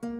Alright.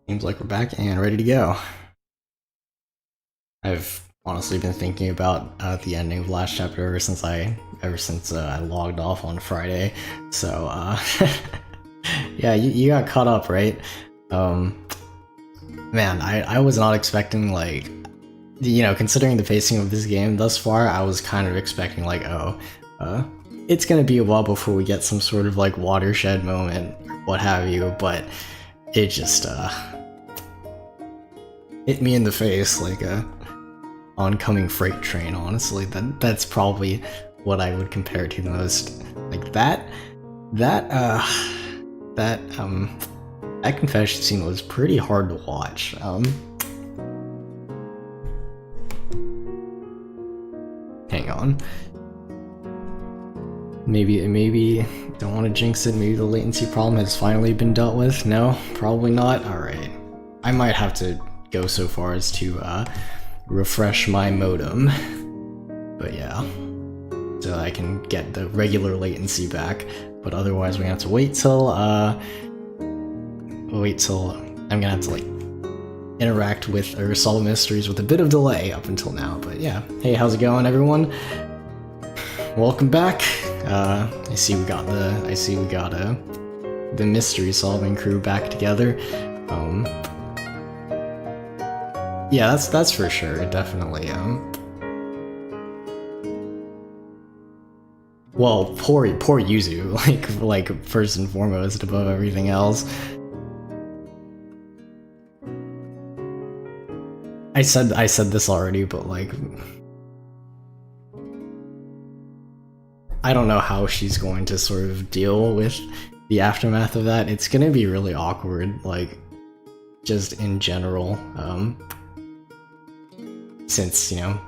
Seems like we're back and ready to go. I've honestly been thinking about the ending of last chapter ever since I logged off on Friday. So yeah, you got caught up, right? Man, I was not expecting, like, you know, considering the pacing of this game thus far, I was kind of expecting, like, it's gonna be a while before we get some sort of, like, watershed moment, what have you, but it just, hit me in the face like a oncoming freight train, honestly. That's probably what I would compare it to the most. Like, that confession scene was pretty hard to watch. Hang on. Maybe don't want to jinx it. Maybe the latency problem has finally been dealt with. No, probably not. All right, I might have to go so far as to refresh my modem, but yeah, so I can get the regular latency back. But otherwise, we're gonna have to wait till I'm gonna have to, like, interact with or solve mysteries with a bit of delay up until now. But yeah, hey, how's it going, everyone? Welcome back. I see we got the mystery solving crew back together. Yeah, that's for sure, definitely. Well, poor Yuzu, like first and foremost, above everything else. I said this already, but, like, I don't know how she's going to sort of deal with the aftermath of that. It's gonna be really awkward, like, just in general, since, you know,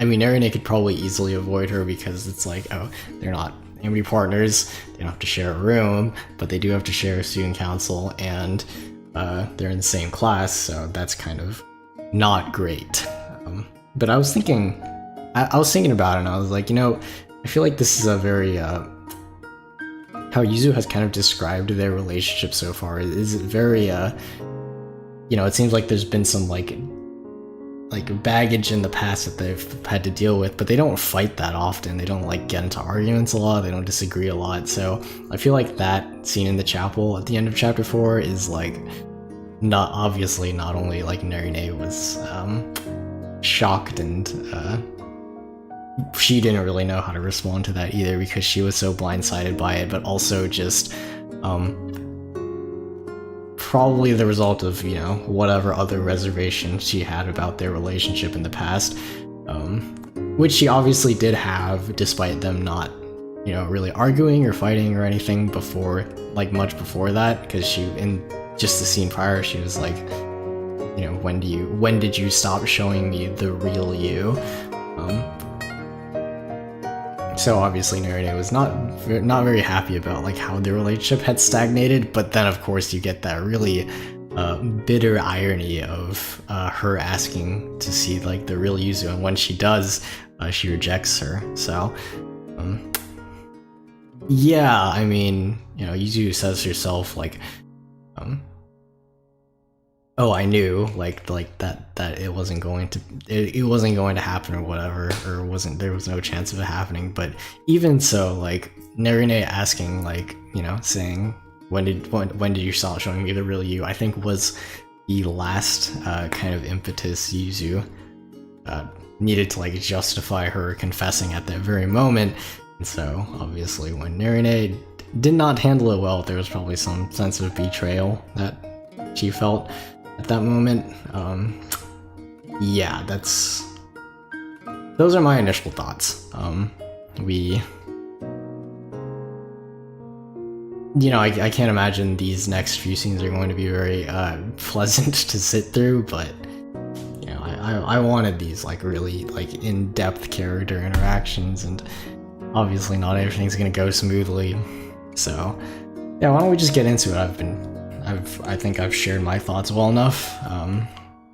I mean, Narine could probably easily avoid her because it's like, oh, they're not amity partners, they don't have to share a room, but they do have to share a student council, and they're in the same class, so that's kind of not great. But I was thinking about it, and I was like, you know, I feel like this is a very, how Yuzu has kind of described their relationship so far is very, you know, it seems like there's been some, like baggage in the past that they've had to deal with, but they don't fight that often. They don't, like, get into arguments a lot. They don't disagree a lot. So I feel like that scene in the chapel at the end of chapter 4 is, like, not only, like, Narine was shocked, and she didn't really know how to respond to that either because she was so blindsided by it, but also just probably the result of, you know, whatever other reservations she had about their relationship in the past, which she obviously did have, despite them not, you know, really arguing or fighting or anything before, like, much before that, because she, in just the scene prior, she was like, you know, when did you stop showing me the real you? So obviously Narine was not very happy about, like, how their relationship had stagnated, but then of course you get that really bitter irony of her asking to see, like, the real Yuzu, and when she does, she rejects her. So yeah, I mean, you know, Yuzu says herself, like, oh, I knew, like that it wasn't going to happen or whatever, or there was no chance of it happening. But even so, like, Narine asking, like, you know, saying, when did you stop showing me the real you, I think was the last kind of impetus Yuzu needed to, like, justify her confessing at that very moment. And so, obviously, when Narine did not handle it well, there was probably some sense of betrayal that she felt at that moment. Yeah, those are my initial thoughts. I can't imagine these next few scenes are going to be very pleasant to sit through, but I wanted these really in-depth character interactions, and obviously not everything's gonna go smoothly. So yeah, why don't we just get into it? I think I've shared my thoughts well enough,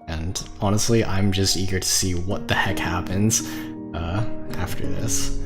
and honestly, I'm just eager to see what the heck happens after this.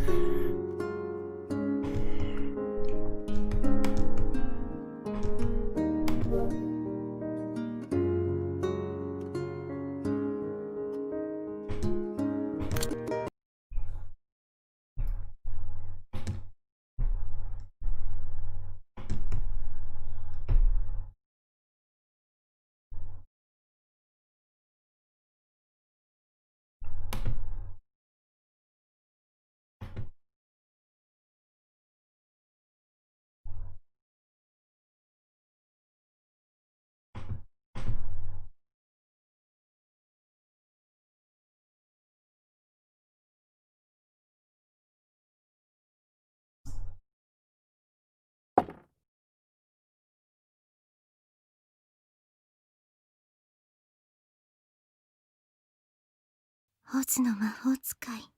automneの魔法使い。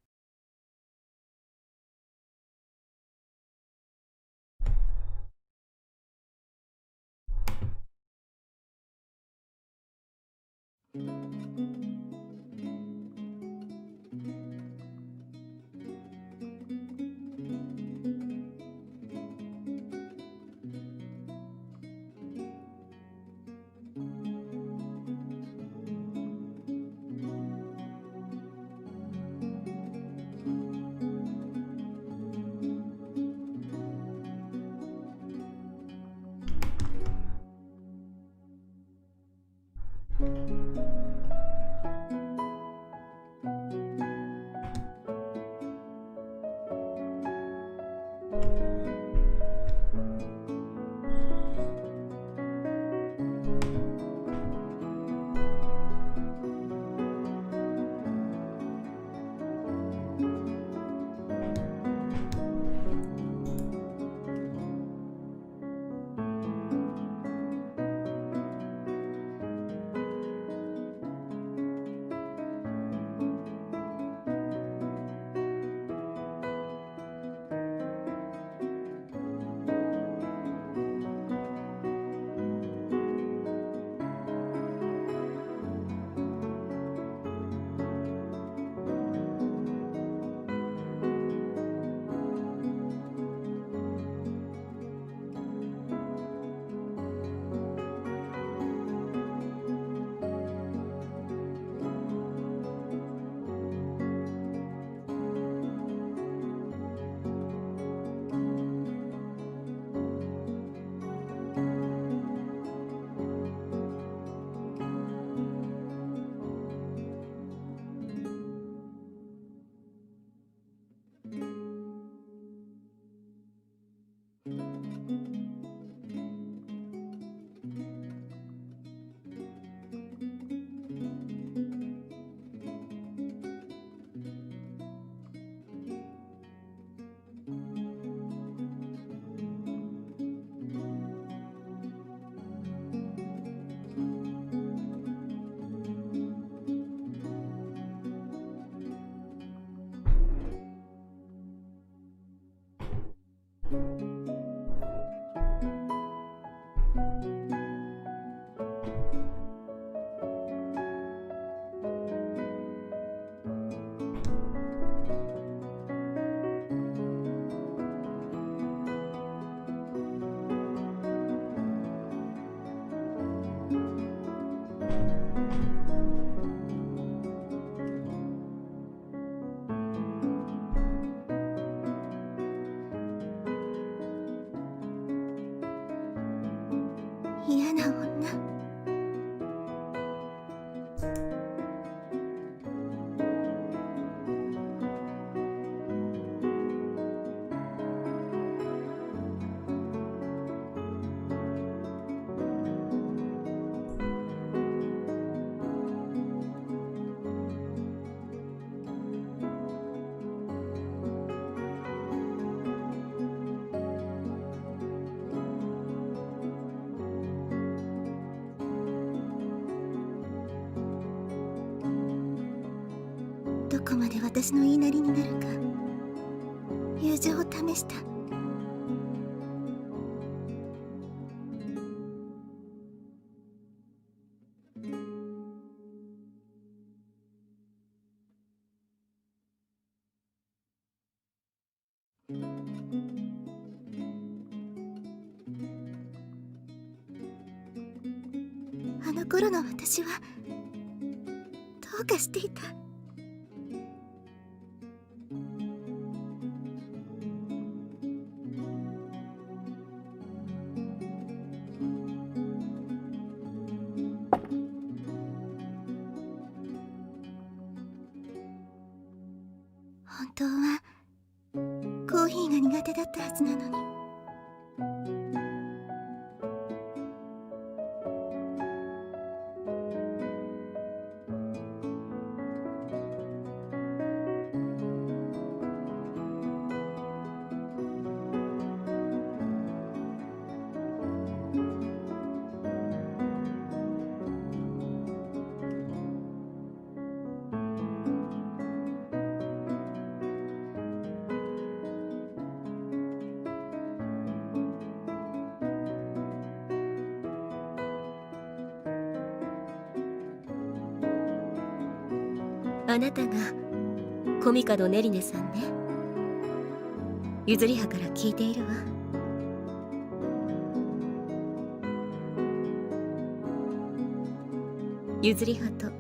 嫌な女。私の言いなりになるか友情を試した。あの頃の私はどうかしていた。本当はコーヒーが苦手だったはずなのに。あなたがコミカドネリネさんね。譲り派から聞いているわ。譲り派と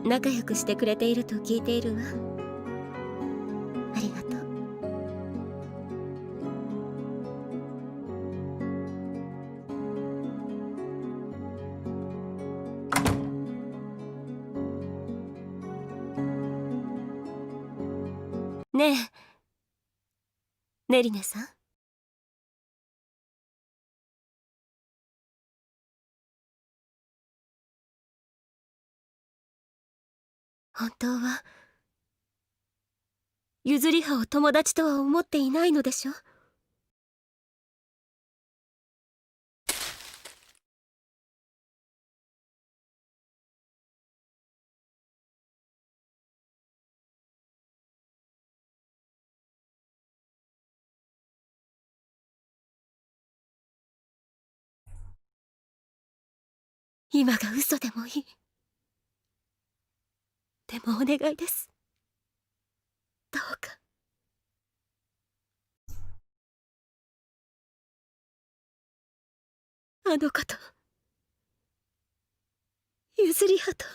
仲良くしてくれていると聞いているわ。ありがとう。ねえ、ネリネさん。本当は譲り派を友達とは思っていないのでしょ。今が嘘でもいい。でもお願いです。どうか。あの子と譲り派と。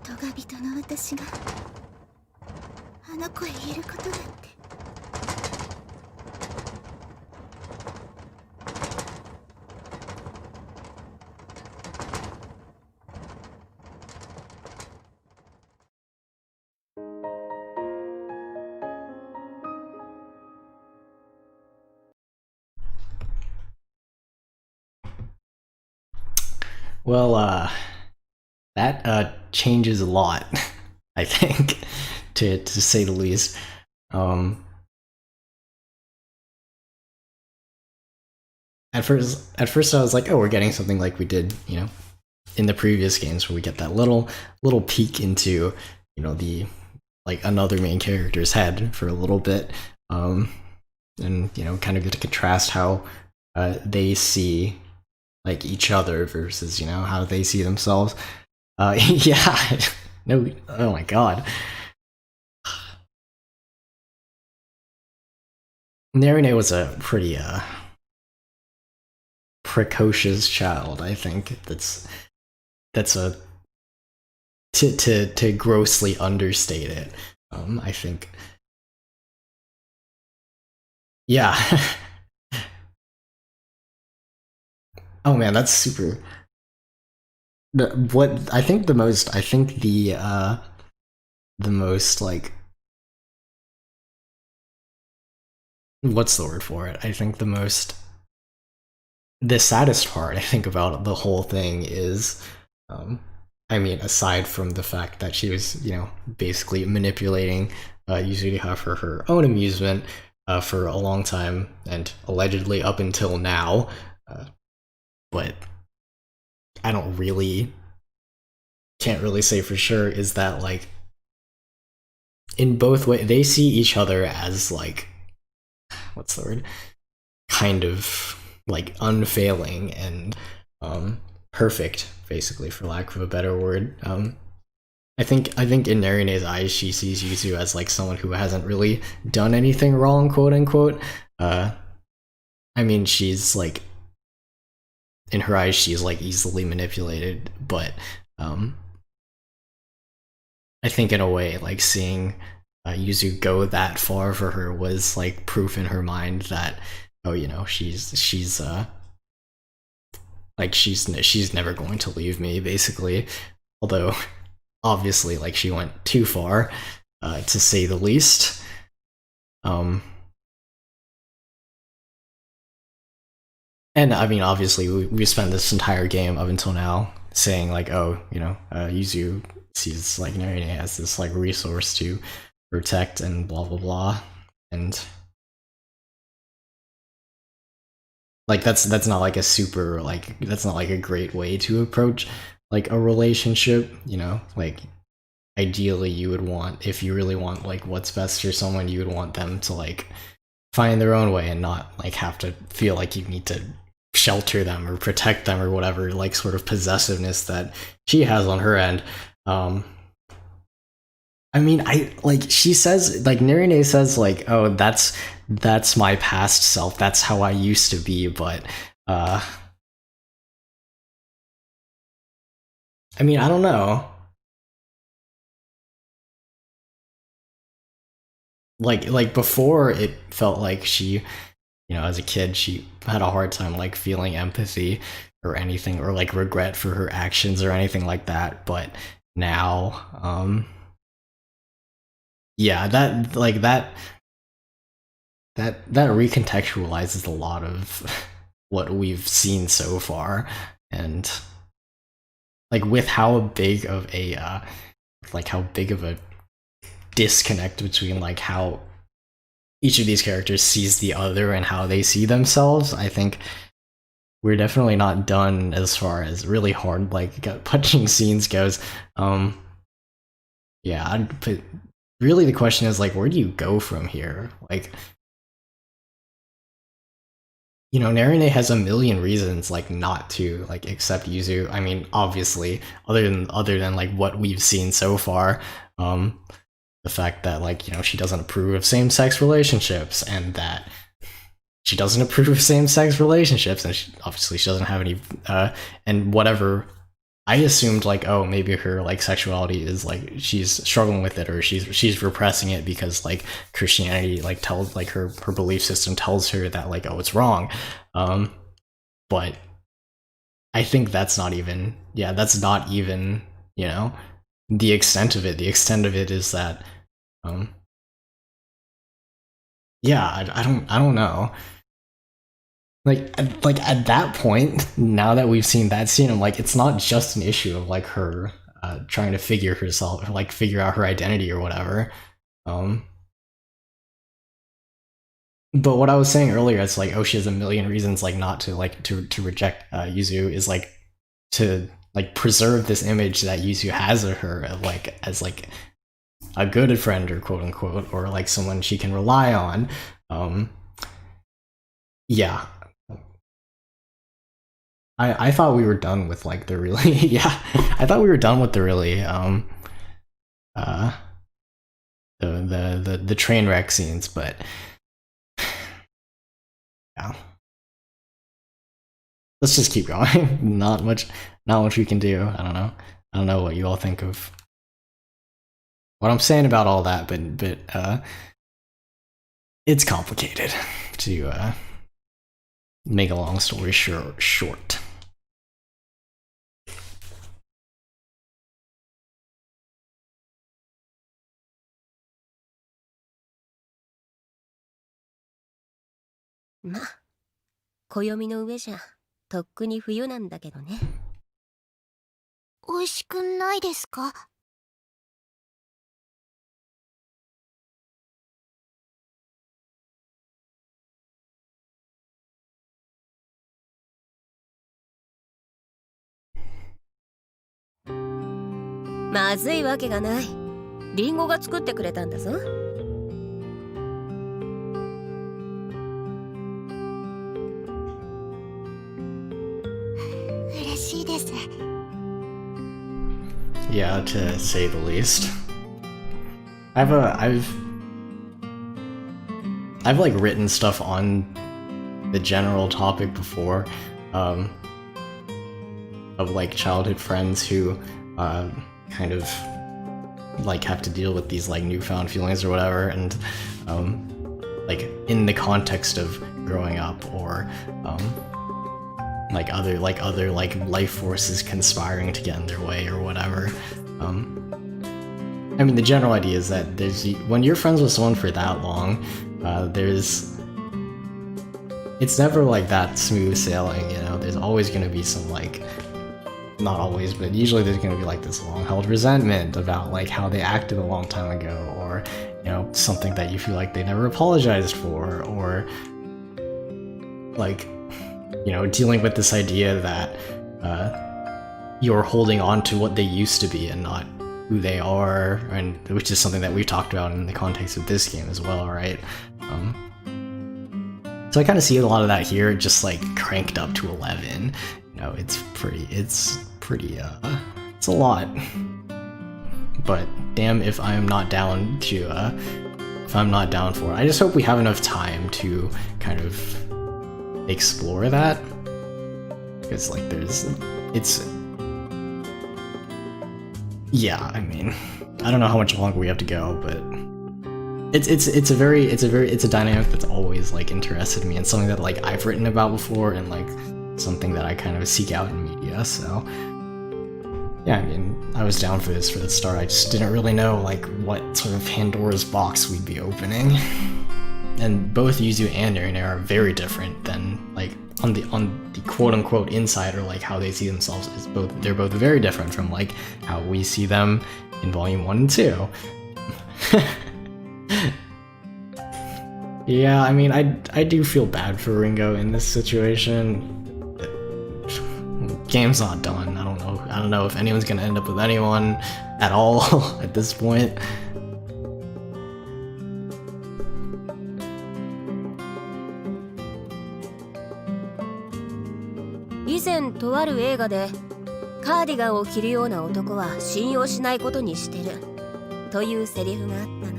トガ人の私があの子へ言えることなんて。Well, that changes a lot, I think, to say the least. Um, at first I was like, oh, we're getting something like we did, in the previous games, where we get that little peek into, the like another main character's head for a little bit, and kind of get to contrast how they see like each other versus how they see themselves. Yeah, no, oh my god. Narine was a pretty precocious child, I think. That's a to grossly understate it. I think. Yeah. Oh man, that's super. What I think the most, I think the most like, what's the word for it? I think the saddest part I think about the whole thing is, um, I mean, aside from the fact that she was, basically manipulating Yuzuriha for her own amusement for a long time and allegedly up until now, uh, but I don't really, can't really say for sure, is that like in both ways they see each other as like, what's the word, kind of like unfailing and perfect, basically, for lack of a better word. I think in Narine's eyes, she sees Yuzu as like someone who hasn't really done anything wrong, quote unquote. Uh, I mean, she's like, in her eyes, she's like easily manipulated, but um, I think in a way, like seeing Yuzu go that far for her was like proof in her mind that, oh, she's like she's never going to leave me, basically. Although obviously, like, she went too far, to say the least. Um, and I mean, obviously, we spent this entire game up until now saying like, oh, Yuzu sees like Narine as this like resource to protect and blah blah blah, and like that's not like a super like that's not like a great way to approach like a relationship, like ideally you would want, if you really want like what's best for someone, you would want them to like find their own way and not like have to feel like you need to shelter them or protect them or whatever like sort of possessiveness that she has on her end. um I mean, I like, she says like, Narine says like, oh, that's my past self, that's how I used to be, but uh I mean, I don't know. Like before, it felt like she, as a kid, she had a hard time like feeling empathy or anything, or like regret for her actions or anything like that. But now, yeah, that recontextualizes a lot of what we've seen so far, and like with how big of a disconnect between like how each of these characters sees the other and how they see themselves. I think we're definitely not done as far as really hard like gut punching scenes goes. Yeah, but really the question is like, where do you go from here? Like, Narine has a million reasons like not to like accept Yuzu. I mean, obviously, other than like what we've seen so far, the fact that like, she doesn't approve of same-sex relationships, and that she doesn't approve of same-sex relationships, and obviously she doesn't have any and whatever. I assumed like, oh, maybe her like sexuality is like she's struggling with it, or she's repressing it because like Christianity like tells, like her belief system tells her that like, oh, it's wrong. But I think that's not even, that's not even, the extent of it. The extent of it is that, um yeah, I don't know. Like at that point, now that we've seen that scene, I'm like, it's not just an issue of like her trying to figure herself, like figure out her identity or whatever. Um, but what I was saying earlier, it's like, oh, she has a million reasons like not to like to reject Yuzu, is like to like preserve this image that Yuzu has of her, of like as like a good friend, or quote unquote, or like someone she can rely on. Um, yeah, I thought we were done with like the really yeah, I thought we were done with the really uh the train wreck scenes, but yeah, let's just keep going. Not much we can do. I don't know what you all think of what I'm saying about all that, but it's complicated to make a long story short. ま、暦の上じゃとっくに冬なんだけどね。美味しくないですか？まずいわけがない。リンゴが作ってくれたんだぞ。嬉しいです。Yeah, to say the least. I've like written stuff on the general topic before, of like childhood friends who kind of like have to deal with these like newfound feelings or whatever, and like in the context of growing up, or like other life forces conspiring to get in their way or whatever. I mean, the general idea is that when you're friends with someone for that long, it's never like that smooth sailing, you know. There's always going to be some like, not always, but usually there's going to be like this long-held resentment about like how they acted a long time ago, or you know, something that you feel like they never apologized for, or like, you know, dealing with this idea that you're holding on to what they used to be and not who they are, and which is something that we've talked about in the context of this game as well, right? So I kind of see a lot of that here, just like cranked up to 11. You know, it's a lot. But damn if I'm not down to, if I'm not down for it. I just hope we have enough time to kind of explore that. Because like yeah, I mean, I don't know how much longer we have to go, but it's a dynamic that's always like interested me, and something that like I've written about before, and like something that I kind of seek out in media. So yeah, I mean, I was down for this for the start. I just didn't really know like what sort of Pandora's box we'd be opening. And both Yuzu and Erine are very different than like on the quote-unquote insider, like how they see themselves. They're both very different from like how we see them in volume 1 and 2. Yeah, I mean, I do feel bad for Ringo in this situation. Game's not done. I don't know if anyone's gonna end up with anyone at all at this point.「以前とある映画でカーディガンを着るような男は信用しないことにしてる」というセリフがあったな。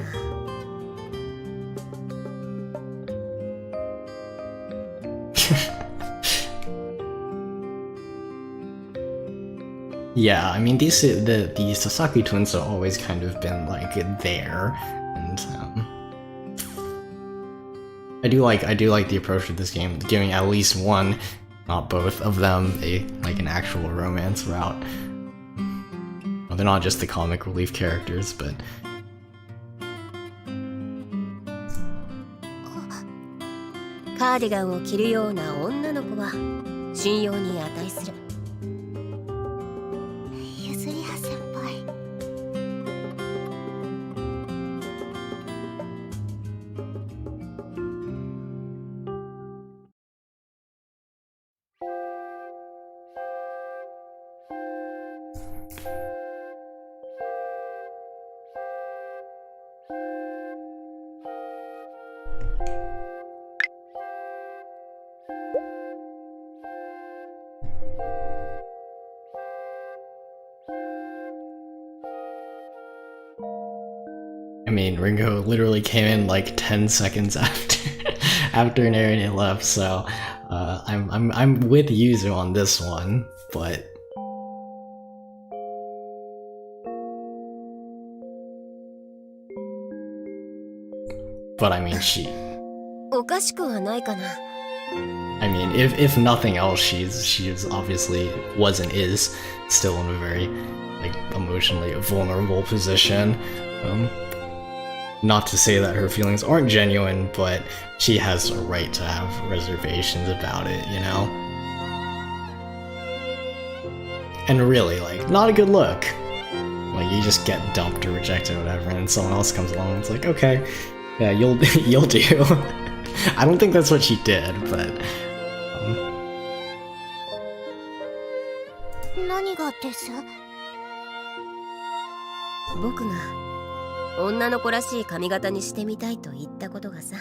Yeah, I mean, the Sasaki twins have always kind of been like there, and I do like the approach of this game, giving at least one, not both of them, an actual romance route. Well, they're not just the comic relief characters, but「カーディガンを着るような女の子は信用に値する」。I mean, Ringo literally came in like 10 seconds after Narine left, so I'm with Yuzu on this one, but I mean, she. おかしくはないかな。I mean, if nothing else, she's obviously was and is still in a very like emotionally vulnerable position. not to say that her feelings aren't genuine, but she has a right to have reservations about it, you know? And really, like, not a good look. Like, you just get dumped or rejected or whatever, and someone else comes along and it's like, okay, yeah, you'll do. I don't think that's what she did, but... 何がです？僕が女の子らしい髪型にしてみたいと言ったことがさ。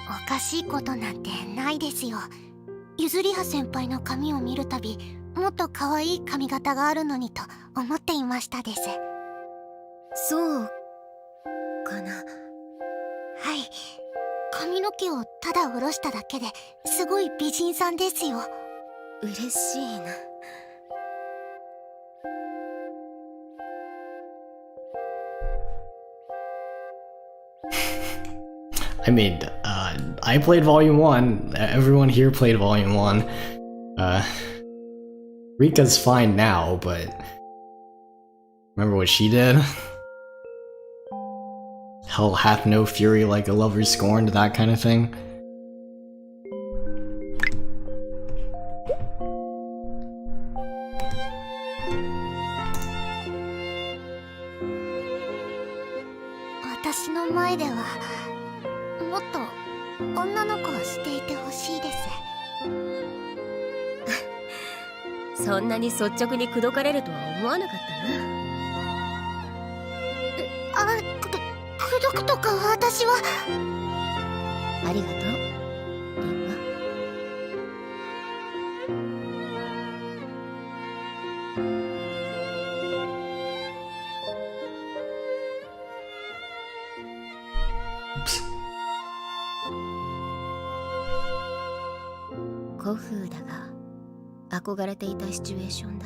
おかしいことなんてないですよ。ゆずりは先輩の髪を見るたび、もっと可愛い髪型があるのにと思っていましたです。そうかな。はい。髪の毛をただ下ろしただけですごい美人さんですよ。嬉しいな。I mean, I played Volume 1. Everyone here played Volume 1. Rika's fine now, but... Remember what she did? Hell hath no fury like a lover scorned, that kind of thing. Watashi no mae de wa motto onna no koをしていてほしいです。そんなに率直に口説かれるとは思わなかったな。口説くとか私は。ありがとう、リンマ。古風だが憧れていたシチュエーションだ。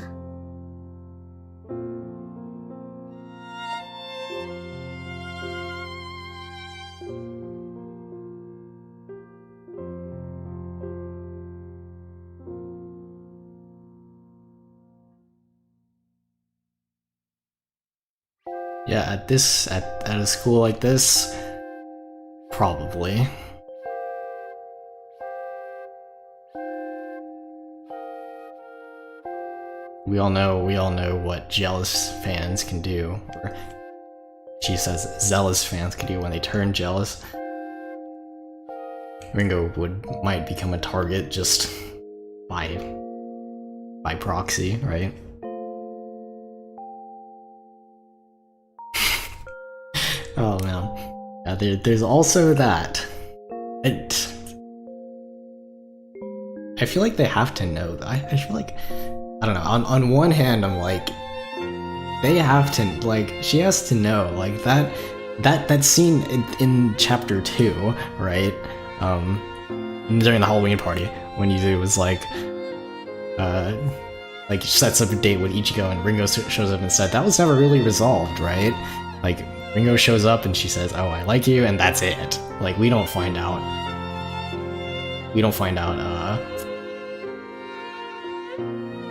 Yeah, at a school like this, probably. We all know what jealous fans can do, or she says zealous fans can do when they turn jealous. Ringo might become a target just by proxy, right? Oh man, yeah, there's also that. I feel like they have to know that. I feel like, I don't know, on one hand I'm like, they have to, like, she has to know, like, that scene in chapter 2, right, during the Halloween party, when Yuzu was like sets up a date with Ichigo and Ringo shows up instead, that was never really resolved, right? Like, Ringo shows up and she says, oh, I like you, and that's it. Like, we don't find out,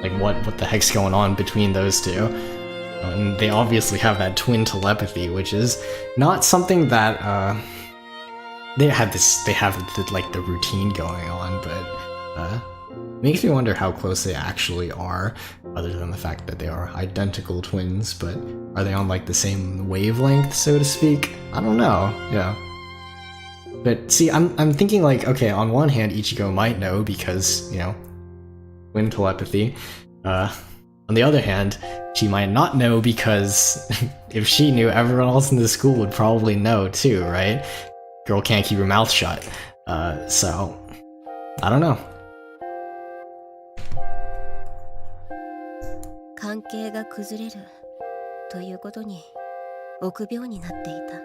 like, what the heck's going on between those two. And they obviously have that twin telepathy, which is not something that, they have the routine going on, but, makes me wonder how close they actually are, other than the fact that they are identical twins, but are they on, like, the same wavelength, so to speak? I don't know, yeah. But see, I'm thinking, like, okay, on one hand, Ichigo might know because, you know, twin telepathy. On the other hand, she might not know because if she knew, everyone else in the school would probably know too, right? Girl can't keep her mouth shut. So, I don't know. 関係が崩れるということに臆病になっていた。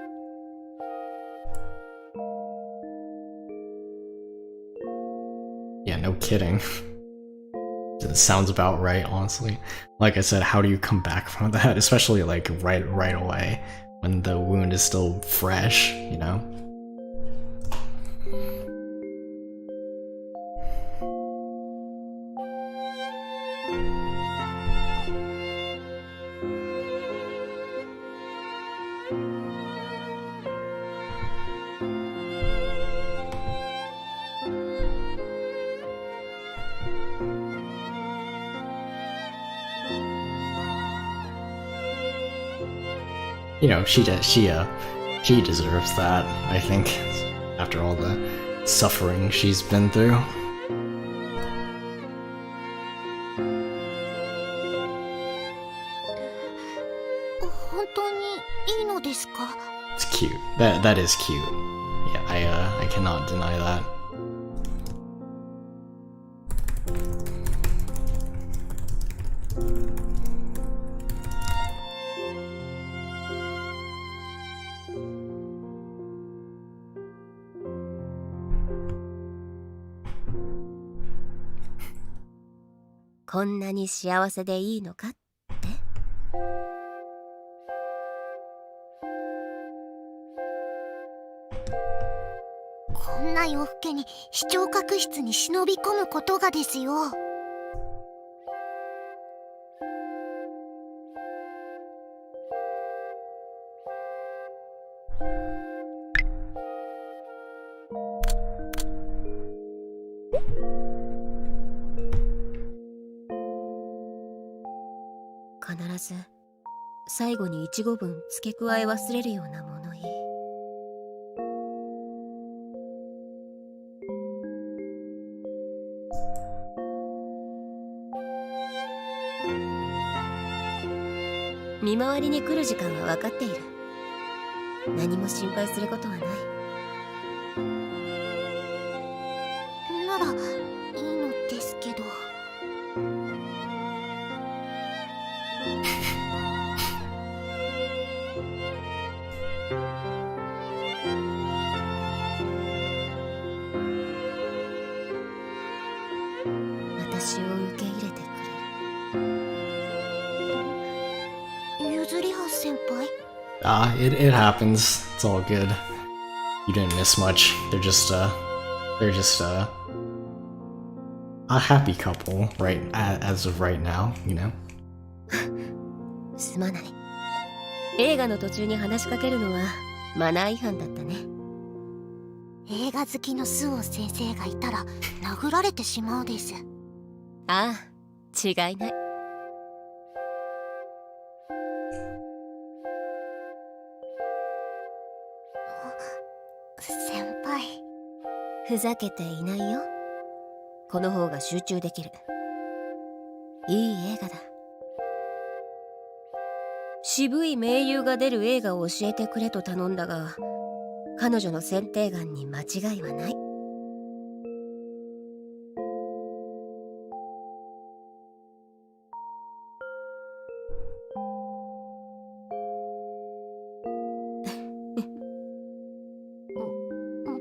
Yeah, no kidding. It sounds about right, honestly. Like I said, how do you come back from that? Especially like right away when the wound is still fresh, you know? you know, she deserves that, I think, after all the suffering she's been through. 本当にいいのですか？ It's cute. That is cute. Yeah, I cannot deny that.「こんなに幸せでいいのか？」って。こんな夜更けに視聴覚室に忍び込むことがですよ。必ず最後に1語分付け加え忘れるような物言い。見回りに来る時間は分かっている。何も心配することはない。ならいいのですけど。私を受け入れてくれる。譲りは先輩？ It happens. It's all good. You didn't miss much. They're just a happy couple, right? As of right now, you know. すまない。映画の途中に話しかけるのはマナー違反だったね。映画好きのスオ先生がいたら殴られてしまうです。ああ、違いない。先輩。ふざけていないよ。この方が集中できる。いい映画だ。渋い名優が出る映画を教えてくれと頼んだが、彼女の選定眼に間違いはない。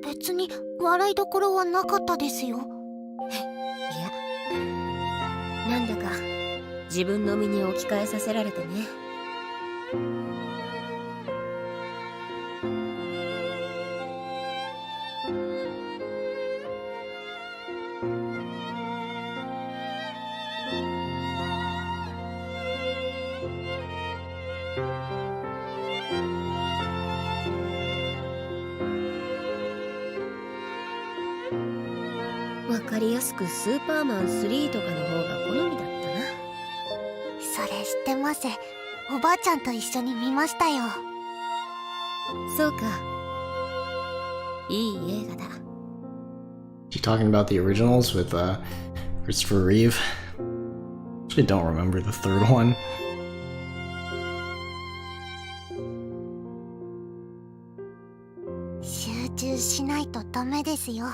別に笑いどころはなかったですよ。いや、なんだか自分の身に置き換えさせられてね。わかりやすくスーパーマン3とかの方が好みだったな。それ知ってます。おばあちゃんと一緒に見ましたよ。そうか。いい映画だ。You talking about the originals with Christopher Reeve? Actually, don't remember the third one. 集中しないとダメですよ。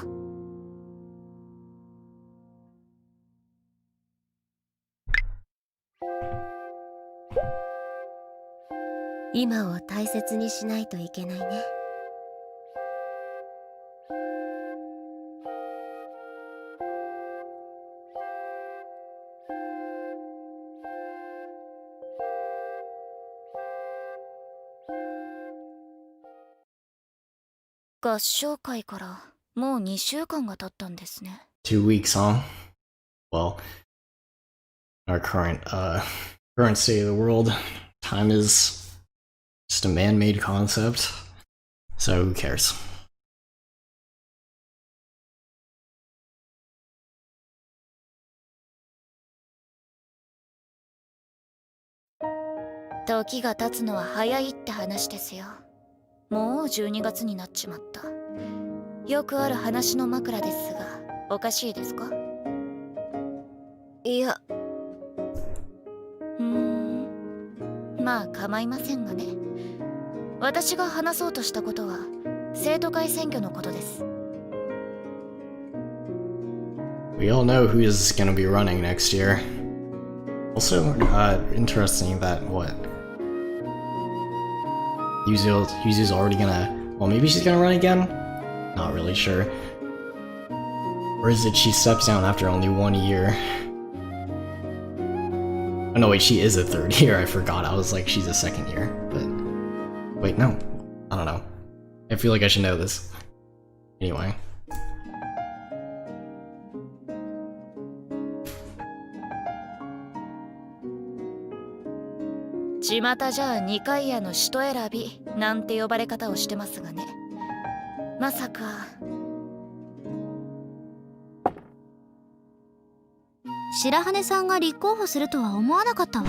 今を大切にしないといけないね。合唱会からもう2週間が経ったんですね。 2 weeks, huh? Well, our current state of the world, time is just a man-made concept. So who cares? 時が経つのは早いって話ですよ。もう12月になっちまった。よくある話の枕ですが、おかしいですか？いや、まあ構いませんがね。私が話そうとしたことは生徒会選挙のことです。We all know who is going to be running next year. Also, interesting that Yuzu's already gonna. Well, maybe she's gonna run again? Not really sure. Or is it she steps down after only 1 year? Oh no, wait, she is a third year. I forgot. I was like, she's a second year. But wait, no. I don't know. I feel like I should know this. Anyway. 巷じゃ2回屋の使徒選びなんて呼ばれ方をしてますがね。まさか白羽さんが立候補するとは思わなかったわ。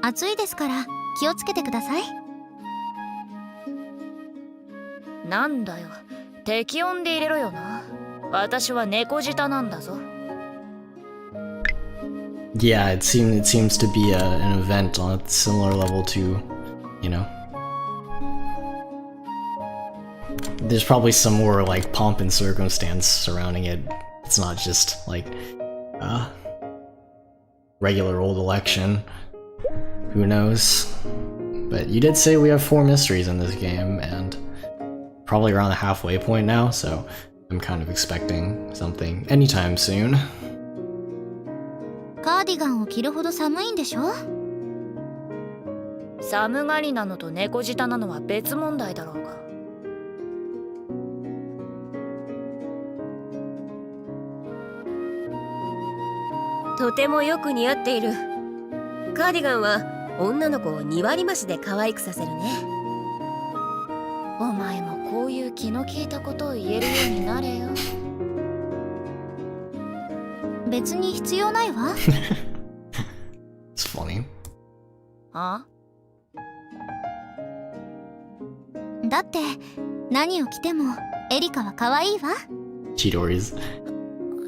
暑いですから気をつけてください。なんだよ、適温で入れろよな。私は猫舌なんだぞ。Yeah, it seems to be an event on a similar level to, you know. There's probably some more like pomp and circumstance surrounding it. It's not just like regular old election. Who knows? But you did say we have 4 mysteries in this game, and probably around the halfway point now, so I'm kind of expecting something anytime soon. カーディガンを着るほど寒いんでしょ？寒がりなのと猫舌なのは別問題だろうが。とてもよく似合っている。カーディガンは女の子を2割増しで可愛くさせるね。お前もこういう気の利いたことを言えるようになれよ。別に必要ないわ。It's funny. あ？だって何を着てもエリカは可愛いわ。Chidori's.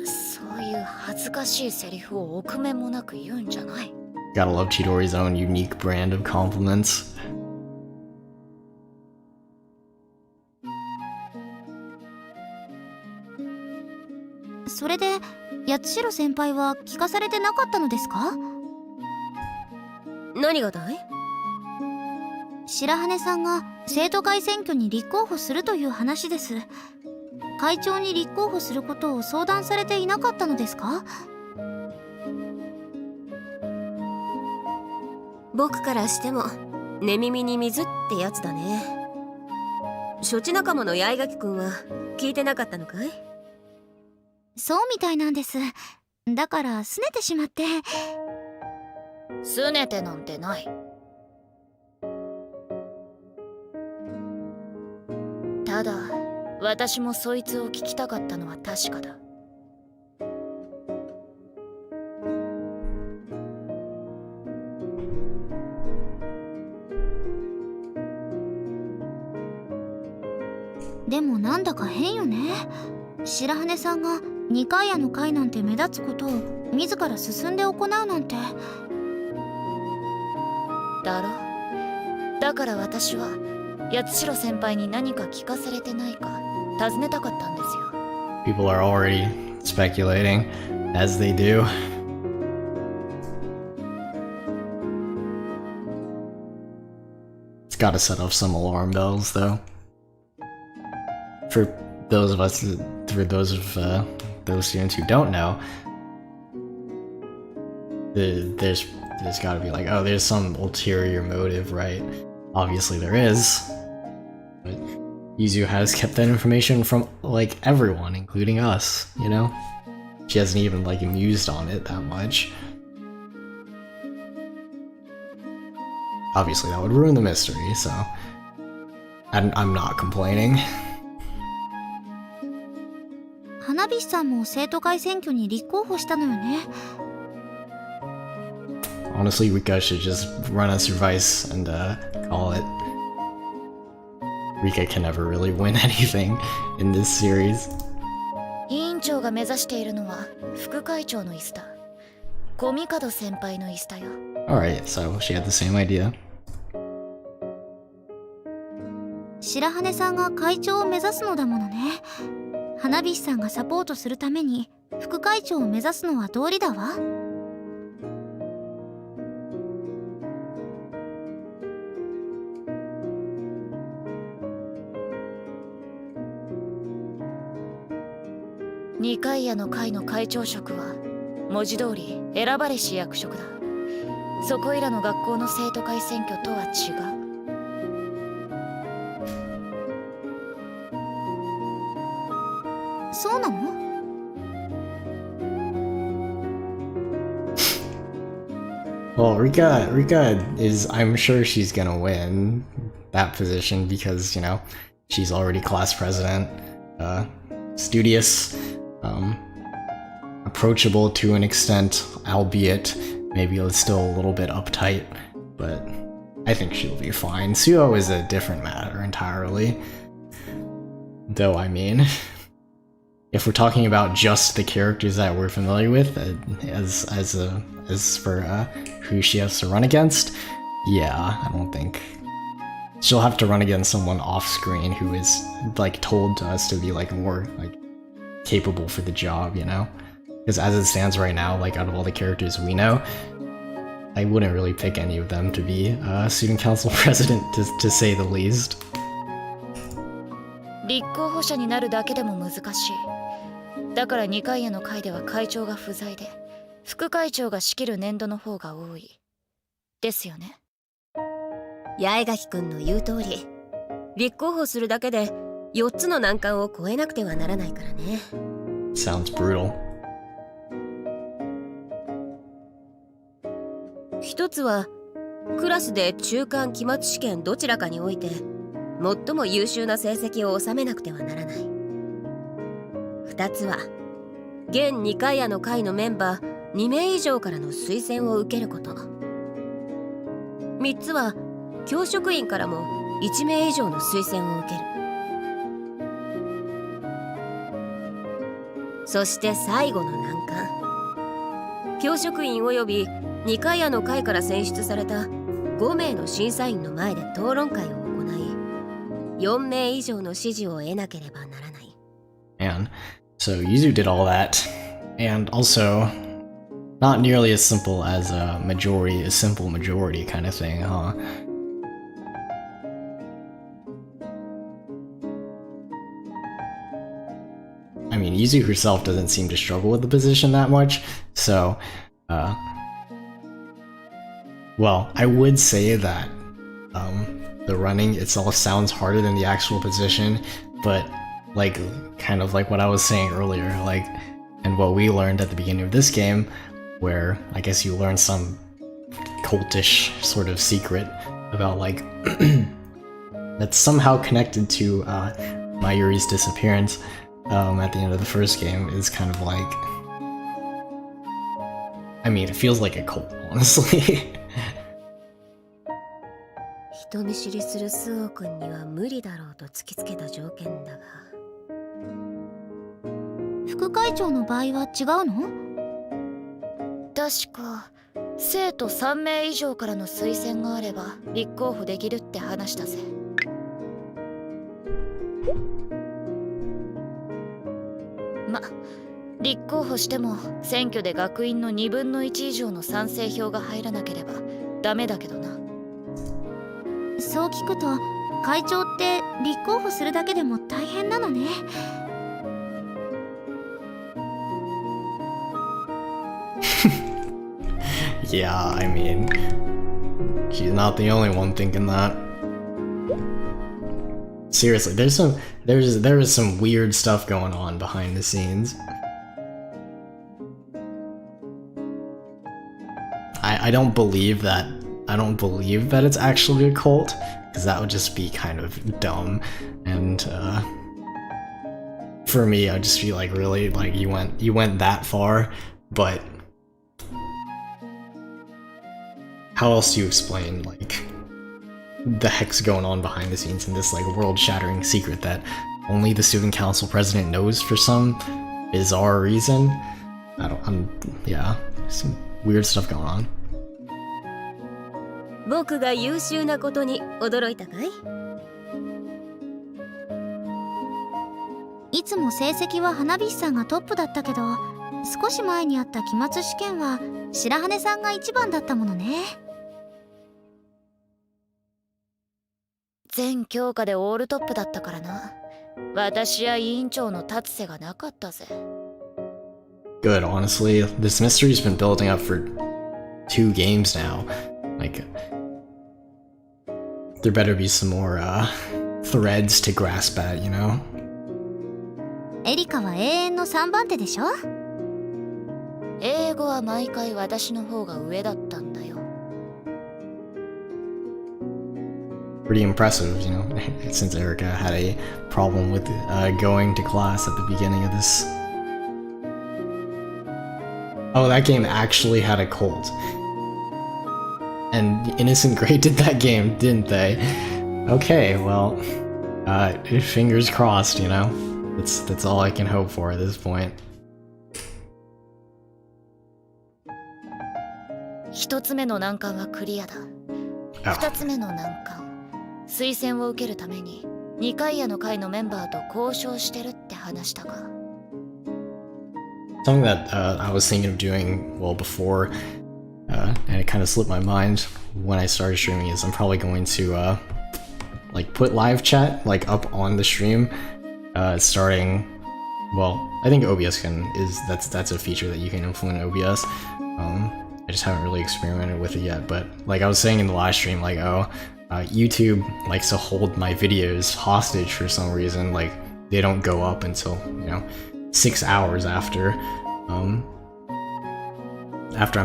そういう恥ずかしいセリフを臆面もなく言うんじゃない。Gotta love Chidori's own unique brand of compliments. それで八代先輩は聞かされてなかったのですか？何がだい？白羽さんが生徒会選挙に立候補するという話です。会長に立候補することを相談されていなかったのですか？僕からしても寝耳に水ってやつだね。処置仲間の八重垣くんは聞いてなかったのかい？そうみたいなんです。だから拗ねてしまって。拗ねてなんてない。ただ私もそいつを聞きたかったのは確かだ。でもなんだか変よね。白羽さんが2回屋の会なんて目立つことを自ら進んで行うなんて。だろ。だから私は八代先輩に何か聞かされてないか尋ねたかったんですよ。 People are already speculating, as they do. It's gotta set off some alarm bells, though. For those of those students who don't know, there's gotta be like, oh, there's some ulterior motive, right? Obviously there is. But Yuzu has kept that information from, like, everyone, including us, you know? She hasn't even, like, mused on it that much. Obviously that would ruin the mystery, so I'm not complaining. 花火師さんも生徒会選挙に立候補したのよね。Honestly, Rika should just run as her vice and call it. Rika can never really win anything in this series. 委員長が目指しているのは副会長の椅子だ。コミカド先輩の椅子だよ。Alright, so she had the same idea. 白羽さんが会長を目指すのだものね。花火師さんがサポートするために副会長を目指すのは道理だわ。二階屋の会の会長職は文字通り選ばれし役職だ。そこいらの学校の生徒会選挙とは違う。そうなの？ Well, Rika is, I'm sure she's gonna win that position because, you know, she's already class president, studious, approachable to an extent, albeit maybe it's still a little bit uptight, but I think she'll be fine. Suo is a different matter entirely. Though, I mean, if we're talking about just the characters that we're familiar with, as for who she has to run against, yeah, I don't think she'll have to run against someone off screen who is like told to us to be like more like capable for the job, you know? Because as it stands right now, like out of all the characters we know, I wouldn't really pick any of them to be student council president, to say the least. 立候補者になるだけでも難しい。だから二階屋の会では会長が不在で、副会長が仕切る年度の方が多い。ですよね。八重垣くんの言う通り、立候補するだけで4つの難関を越えなくてはならないからね。Sounds brutal. 一つはクラスで中間期末試験どちらかにおいて最も優秀な成績を収めなくてはならない。二つは現2階屋の会のメンバー2名以上からの推薦を受けること。三つは教職員からも1名以上の推薦を受ける。そして最後の難関、教職員及び2階屋の会から選出された5名の審査員の前で討論会を行い、4名以上の支持を得なければならない。And so Yuzu did all that, and also not nearly as simple as a simple majority kind of thing, huh? I mean, Yuzu herself doesn't seem to struggle with the position that much, so, well, I would say that, the running itself sounds harder than the actual position, but, like, kind of like what I was saying earlier, like, and what we learned at the beginning of this game, where I guess you learn some cultish sort of secret about, like, that's somehow connected to, Mayuri's disappearance, at the end of the first game, is kind of like, I mean, it feels like a cult, honestly. 人見知りするスオ君には無理だろうと突きつけた条件だが、副会長の場合は違うの？確か生徒3名以上からの推薦があれば立候補できるって話だぜ。ま、立候補しても選挙で学院の2分の1以上の賛成票が入らなければダメだけどな。そう聞くと会長って立候補するだけでも大変なのね。Yeah, I mean, she's not the only one thinking that. Seriously, there is some weird stuff going on behind the scenes. I don't believe that it's actually a cult, because that would just be kind of dumb, and for me, I'd just be like, really, like you went that far, but how else do you explain like the heck's going on behind the scenes in this like world-shattering secret that only the student council president knows for some bizarre reason? Yeah, some weird stuff going on. 僕が優秀なことに驚いたかい？いつも成績は花火師さんがトップだったけど、少し前にあった期末試験は白羽さんが一番だったものね。全教科でオールトップだったからな。私や委員長の立つ瀬がなかったぜ。Good, honestly. This mystery's been building up for 2 games now. Like, there better be some more threads to grasp at, you know? エリカは永遠の3番手でしょ？英語は毎回私の方が上だったんだよ。Pretty impressive, you know, since Erica had a problem with going to class at the beginning of this. Oh, that game actually had a cult. And Innocent Grey did that game, didn't they? Okay, well, fingers crossed, you know? That's all I can hope for at this point. 1つ目の難関はクリアだ。2つ目の難関、推薦を受けるために二階屋の会のメンバーと交渉してるって話したか。Something that I was thinking of doing well before, and it kind of slipped my mind when I started streaming, is I'm probably going to like put live chat like up on the stream, starting. Well, I think OBS that's a feature that you can implement in OBS. I just haven't really experimented with it yet, but like I was saying in the live stream, like YouTube likes to hold my videos hostage for some reason. Like they don't go up until 6 hours after I'm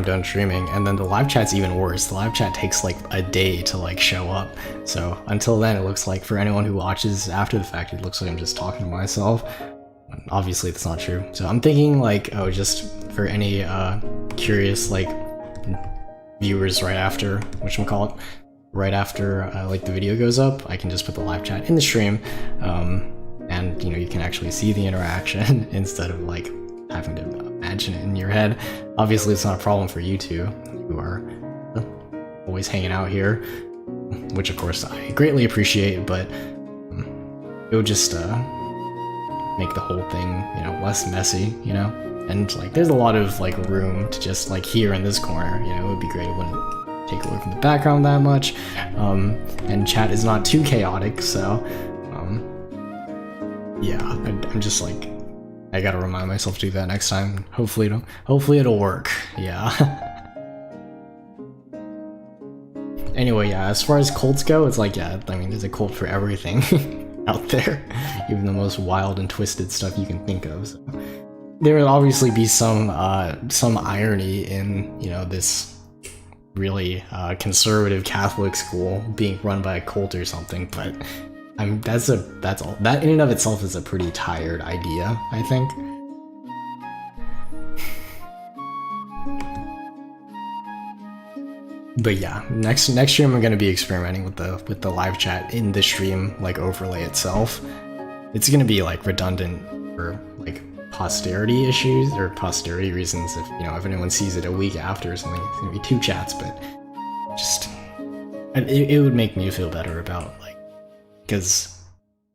done streaming, and then the live chat's even worse. The live chat takes like a day to like show up, so until then it looks like, for anyone who watches after the fact, it looks like I'm just talking to myself. Obviously that's not true, so I'm thinking like, just for any curious like viewers right after right after like the video goes up, I can just put the live chat in the stream, and you can actually see the interaction instead of like having to imagine it in your head. Obviously it's not a problem for you two who are always hanging out here, which of course I greatly appreciate, but it would just make the whole thing less messy, and like there's a lot of like room to just like here in this corner, it would be great. It wouldn't take away from the background that much, and chat is not too chaotic, so yeah, I'm just like, I gotta remind myself to do that next time. Hopefully it'll work. Yeah. Anyway, yeah, as far as cults go, it's like, yeah, I mean, there's a cult for everything out there, even the most wild and twisted stuff you can think of. So there will obviously be some irony in this really conservative Catholic school being run by a cult or something, but that's all. That in and of itself is a pretty tired idea, I think. But yeah, next stream I'm gonna be experimenting with the live chat in the stream like overlay itself. It's gonna be like redundant for like posterity issues or posterity reasons. If if anyone sees it a week after or something, it's gonna be 2 chats. But just it would make me feel better about like, because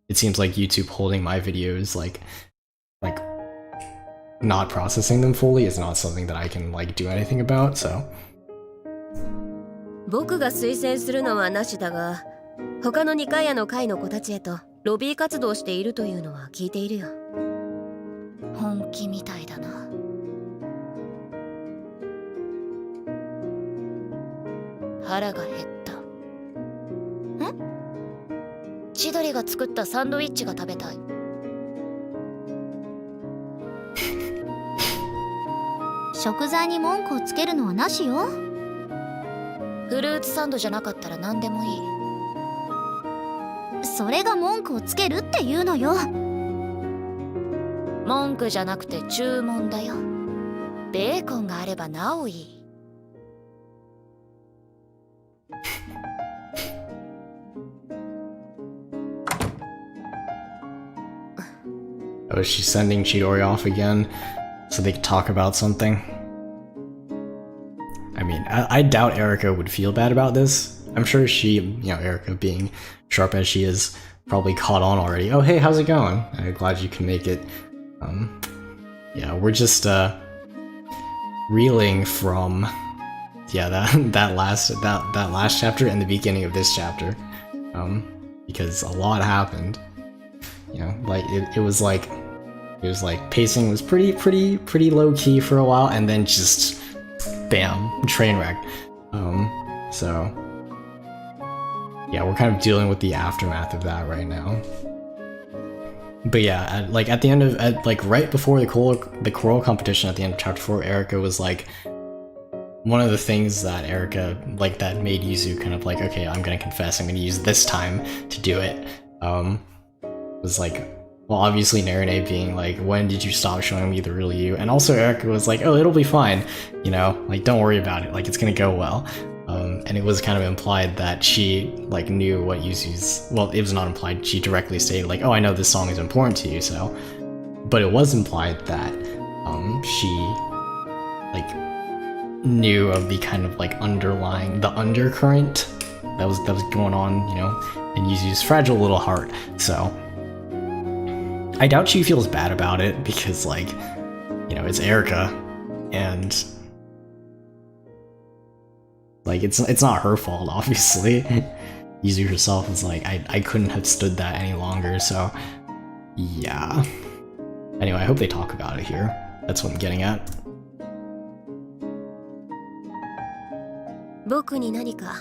it seems like YouTube holding my videos like not processing them fully is not something that I can like do anything about. So 僕が推薦するのはなしだが、他の二階屋の会の子たちへとロビー活動しているというのは聞いているよ。本気みたいだな。腹が減った。え？千鳥が作ったサンドイッチが食べたい。食材に文句をつけるのはなしよ。フルーツサンドじゃなかったら何でもいい。それが文句をつけるっていうのよ。文句じゃなくて注文だよ。ベーコンがあればなおいい。Oh, is she sending Chidori off again so they could talk about something? I mean, I doubt Erica would feel bad about this. I'm sure she, Erica being sharp as she is, probably caught on already. Oh, hey, how's it going? I'm glad you can make it. Yeah, we're just, reeling from, that last chapter and the beginning of this chapter. Because a lot happened. It was like pacing was pretty low key for a while, and then just bam, train wreck. So yeah, we're kind of dealing with the aftermath of that right now. But yeah, at the end of right before the choral competition at the end of chapter 4, Erica was like, one of the things that Erica that made Yuzu kind of like, okay, I'm gonna confess, I'm gonna use this time to do it. Was like, well, obviously Narune being like, when did you stop showing me the real you? And also Erica was like, oh, it'll be fine, don't worry about it, it's gonna go well. And it was kind of implied that she knew what Yuzu's, well, it was not implied, she directly stated oh, I know this song is important to you, so. But it was implied that she knew of the kind of underlying, the undercurrent that was going on, in Yuzu's fragile little heart. So I doubt she feels bad about it because it's Erica, and it's not her fault, obviously. Yuzu herself was like, I couldn't have stood that any longer, so yeah. Anyway, I hope they talk about it here. That's what I'm getting at. 僕に何か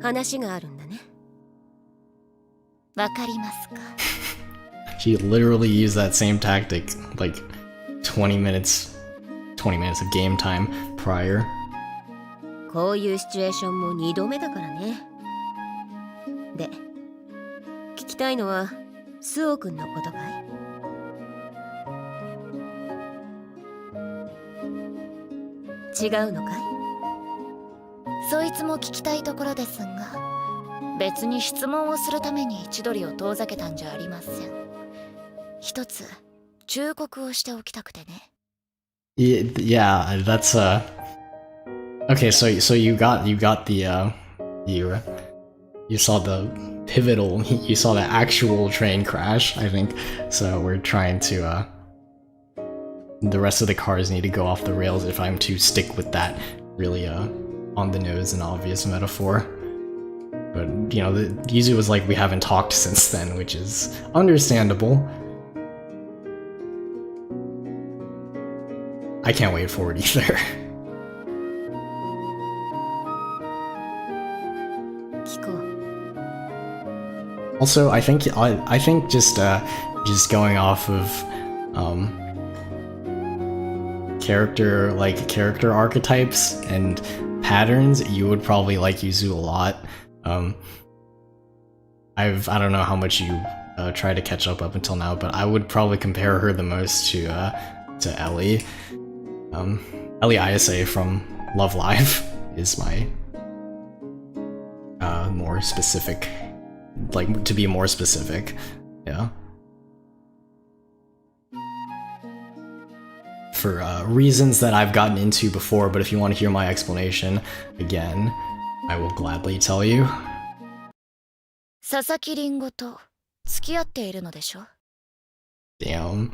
話があるんだね。わかりますか? She literally used that same tactic 20 minutes of game time prior. こういうシチュエーションも2度目だからね。で、聞きたいのはスオ君のことかい？違うのかい？そいつも聞きたいところですが、別に質問をするために千鳥を遠ざけたんじゃありません。一つ忠告をしておきたくてね。Yeah, that's okay. So you got the you saw the pivotal, you saw the actual train crash, I think. So we're trying to the rest of the cars need to go off the rails if I'm to stick with that really on the nose and obvious metaphor. But Yuzu was like, we haven't talked since then, which is understandable. I can't wait for it either. 聞こう。 Also, I think just going off of character archetypes and patterns, you would probably like Yuzu a lot. I don't know how much you try to catch up until now, but I would probably compare her the most to Ellie. Ellie Ayase from Love Live is my more specific, to be more specific, yeah. For reasons that I've gotten into before, but if you want to hear my explanation again, I will gladly tell you. 佐々木凛吾と付き合っているのでしょ? Damn.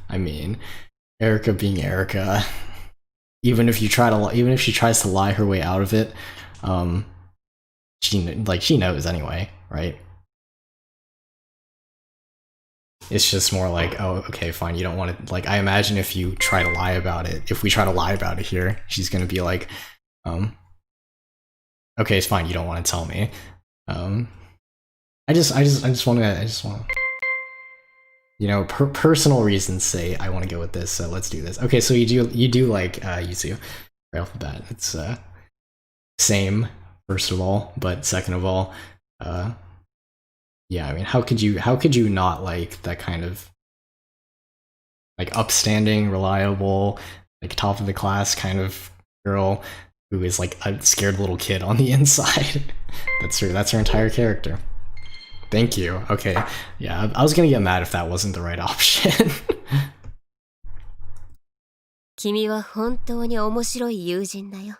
I mean, Erica being Erica, even if she tries to lie her way out of it, she knows anyway, right? It's just more like, oh, okay, fine, you don't want to, I imagine if we try to lie about it here, she's gonna be like, okay, it's fine, you don't want to tell me. I just want to you know, personal reasons say I want to go with this, so let's do this. Okay, so you do like Yuzu right off the bat. It's same, first of all, but second of all, yeah, I mean, how could you not like that kind of like upstanding, reliable, like top of the class kind of girl who is like a scared little kid on the inside? That's her entire character. Thank you. Okay, yeah, I was gonna get mad if that wasn't the right option. 君は本当に面白い友人だよ。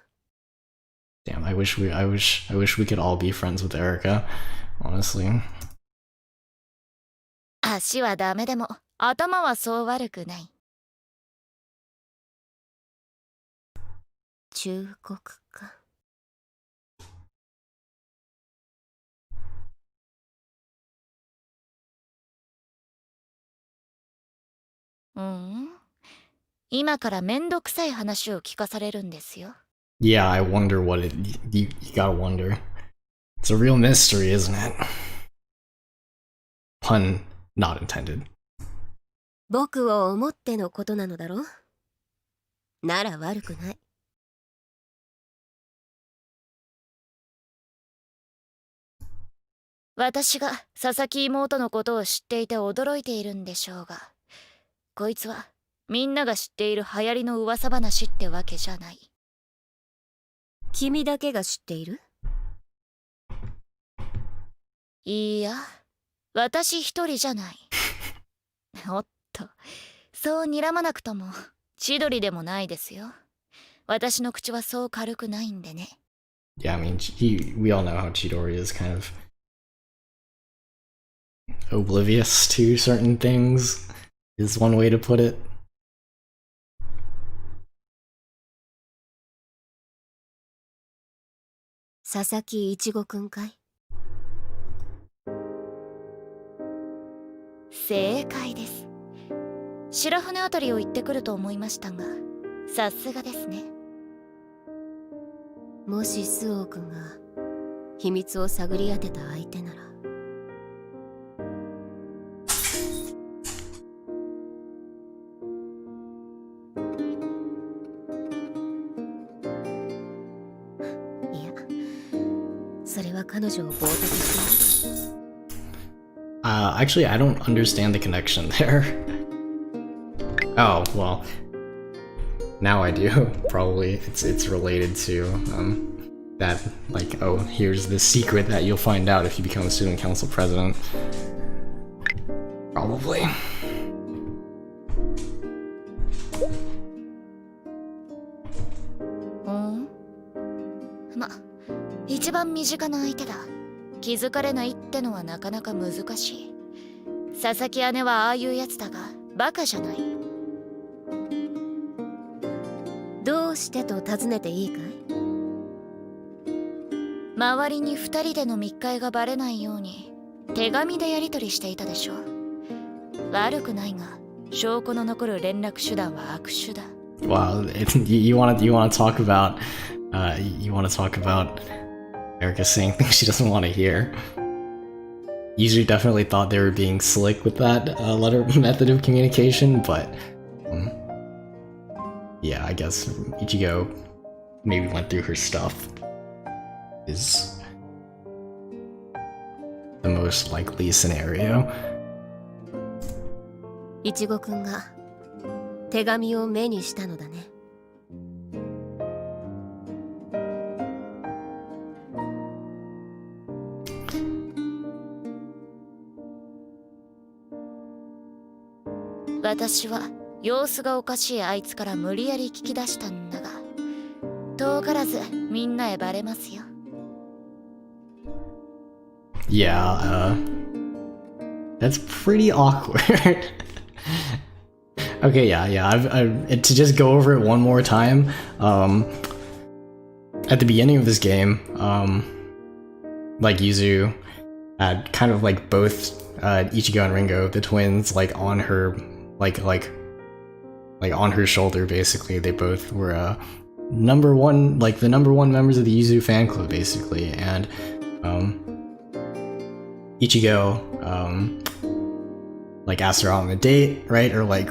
Damn, I wish we could all be friends with Erica, honestly. 足はダメでも頭はそう悪くない。忠告か。今からめんどくさい話を聞かされるんですよ。Yeah, I wonder what it. You gotta wonder. It's a real mystery, isn't it? Pun not intended. 僕を思ってのことなのだろ？なら悪くない。私が佐々木妹のことを知っていて驚いているんでしょうが、こいつはみんなが知っている流行りの噂話ってわけじゃない。君だけが知っている？いいや、私一人じゃない。おっと、そう睨まなくとも千鳥でもないですよ。私の口はそう軽くないんでね。Yeah, I mean, we all know how Chidori is kind of oblivious to certain things, is one way to put it. 佐々木いちごくんかい？正解です。白船あたりを行ってくると思いましたが、さすがですね。もしスオーくんが秘密を探り当てた相手なら。いや、それは彼女を冒涜している。Actually, I don't understand the connection there. Oh, well. Now I do. Probably it's related to that, like, oh, here's the secret that you'll find out if you become a student council president. Probably. ま、一番身近な相手だ。気づかれないってのはなかなか難しい。佐々木姉はああいうやつだが、バカじゃない。どうしてと尋ねていいかい？周りに二人での密会がバレないように手紙でやり取りしていたでしょ。悪くないが、証拠の残る連絡手段は悪手だ。Wow, you want to talk about Erica saying things she doesn't want to hear. Usually definitely thought they were being slick with that letter method of communication, but yeah, I guess Ichigo maybe went through her stuff is the most likely scenario. いちごくんが手紙を目にしたのだね。私は様子がおかしいあいつから無理やり聞き出したんだが、遠からずみんなへバレますよ。Yeah, that's pretty awkward. Okay, yeah. To just go over it one more time. At the beginning of this game, like Yuzu had kind of like both Ichigo and Ringo, the twins, like on her, like on her shoulder. Basically, they both were number one members of the Yuzu fan club, basically, and Ichigo like asked her out on a date, right? Or like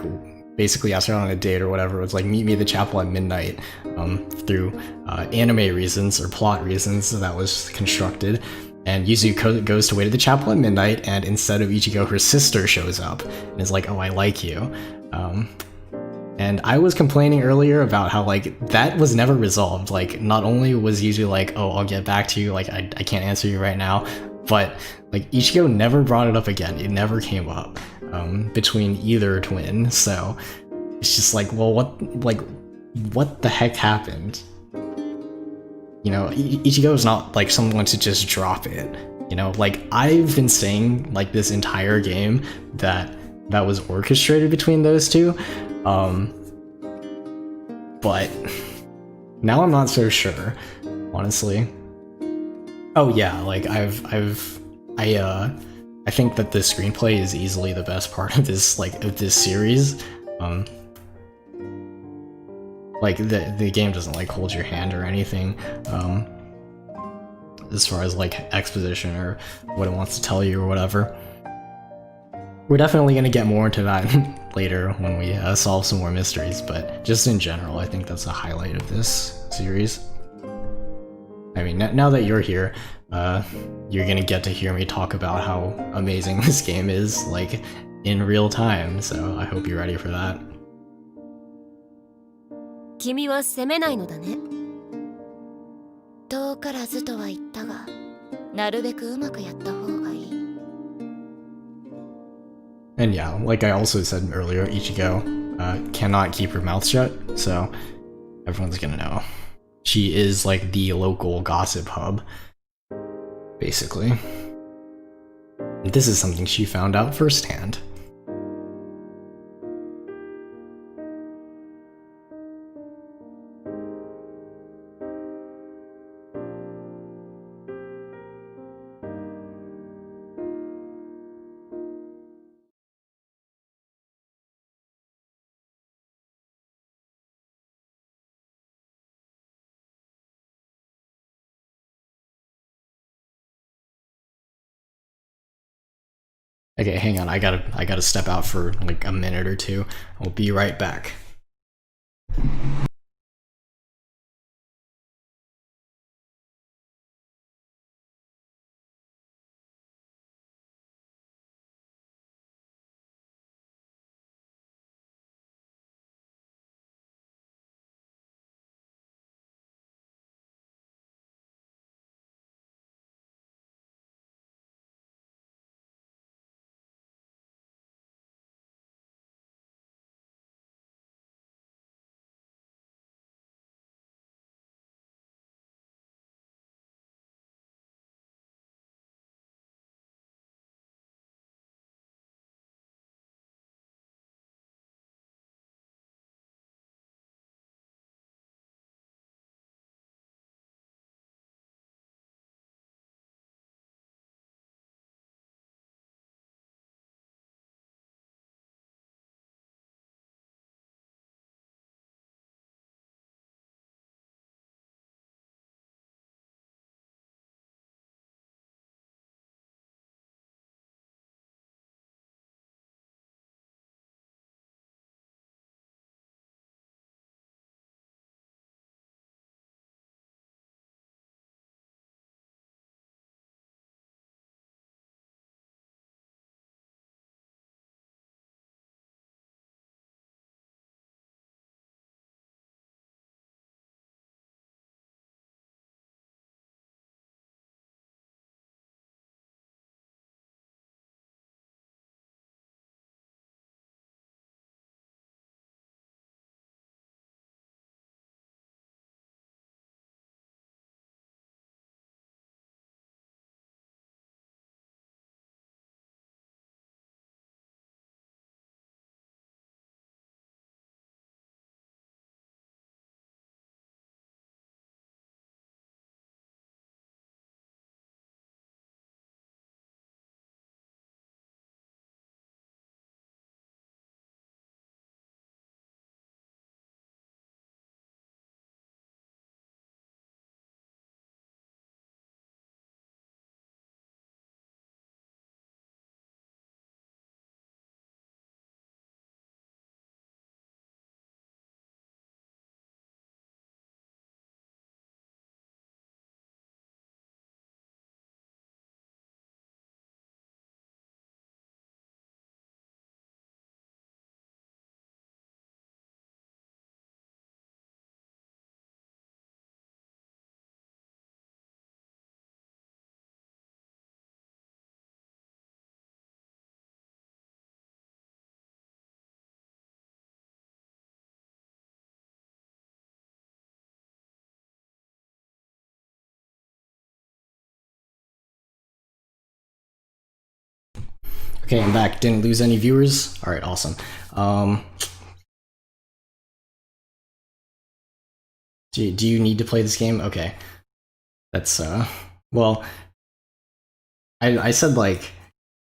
basically asked her out on a date or whatever. It was like meet me at the chapel at midnight through anime reasons or plot reasons that was constructed. And Yuzu goes to wait at the chapel at midnight, and instead of Ichigo, her sister shows up and is like, "Oh, I like you." And I was complaining earlier about how like that was never resolved. Like not only was Yuzu like, "Oh, I'll get back to you," like I can't answer you right now, but like Ichigo never brought it up again. It never came up between either twin. So it's just like, well, what the heck happened? You know, Ichigo is not like someone to just drop it. You know, like I've been saying like this entire game that was orchestrated between those two. But now I'm not so sure, honestly. Oh yeah, like I think that the screenplay is easily the best part of this series. Like the game doesn't like hold your hand or anything, as far as like exposition or what it wants to tell you or whatever. We're definitely gonna get more into that later when we solve some more mysteries, but just in general, I think that's a highlight of this series. I mean, now that you're here, you're gonna get to hear me talk about how amazing this game is, like, in real time, so I hope you're ready for that. 君は責めないのだね。遠からずとは言ったが、なるべくうまくやった方がいい。And yeah, like I also said earlier, Ichigo cannot keep her mouth shut, so everyone's gonna know. She is like the local gossip hub, basically. And this is something she found out firsthand. Okay, hang on, I gotta step out for like a minute or two. I'll be right back. Okay, I'm back. Didn't lose any viewers. All right, awesome. Do you need to play this game? Okay, that's well, I said like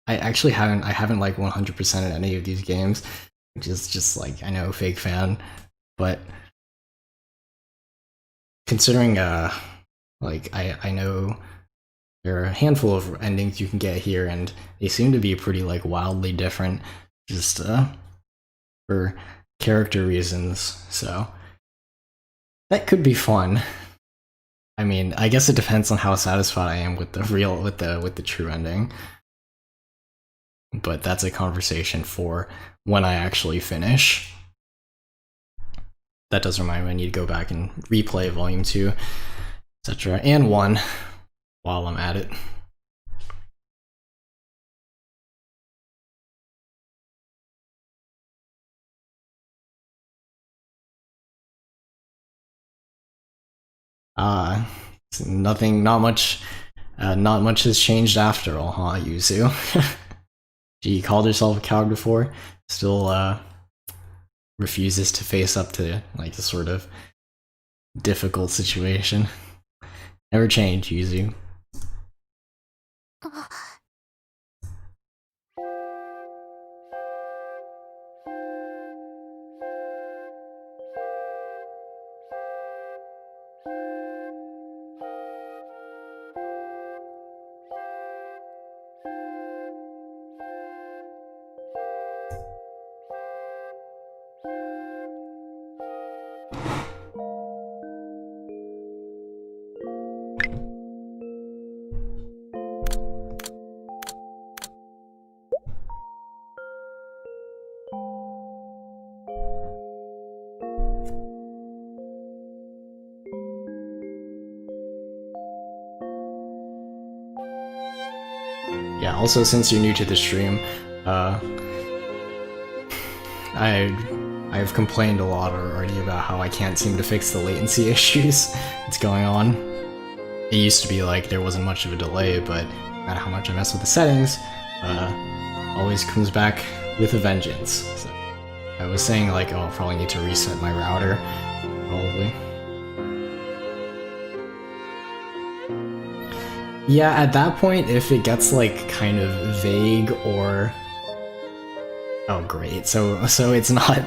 I actually haven't like 100% in any of these games, which is just like, I know, fake fan, but considering like I know there are a handful of endings you can get here, and they seem to be pretty like wildly different, just for character reasons. So that could be fun. I mean, I guess it depends on how satisfied I am with the true ending. But that's a conversation for when I actually finish. That does remind me, I need to go back and replay Volume 2, etc. and 1 while I'm at it. Not much has changed after all, huh, Yuzu? She called herself a coward before, still refuses to face up to like the sort of difficult situation. Never change, Yuzu. Yeah, also, since you're new to the stream, I've complained a lot already about how I can't seem to fix the latency issues that's going on. It used to be like there wasn't much of a delay, but no matter how much I mess with the settings, always comes back with a vengeance. So I was saying like, oh, I'll probably need to reset my router, probably. Yeah, at that point, if it gets like kind of vague or... Oh great, so it's not...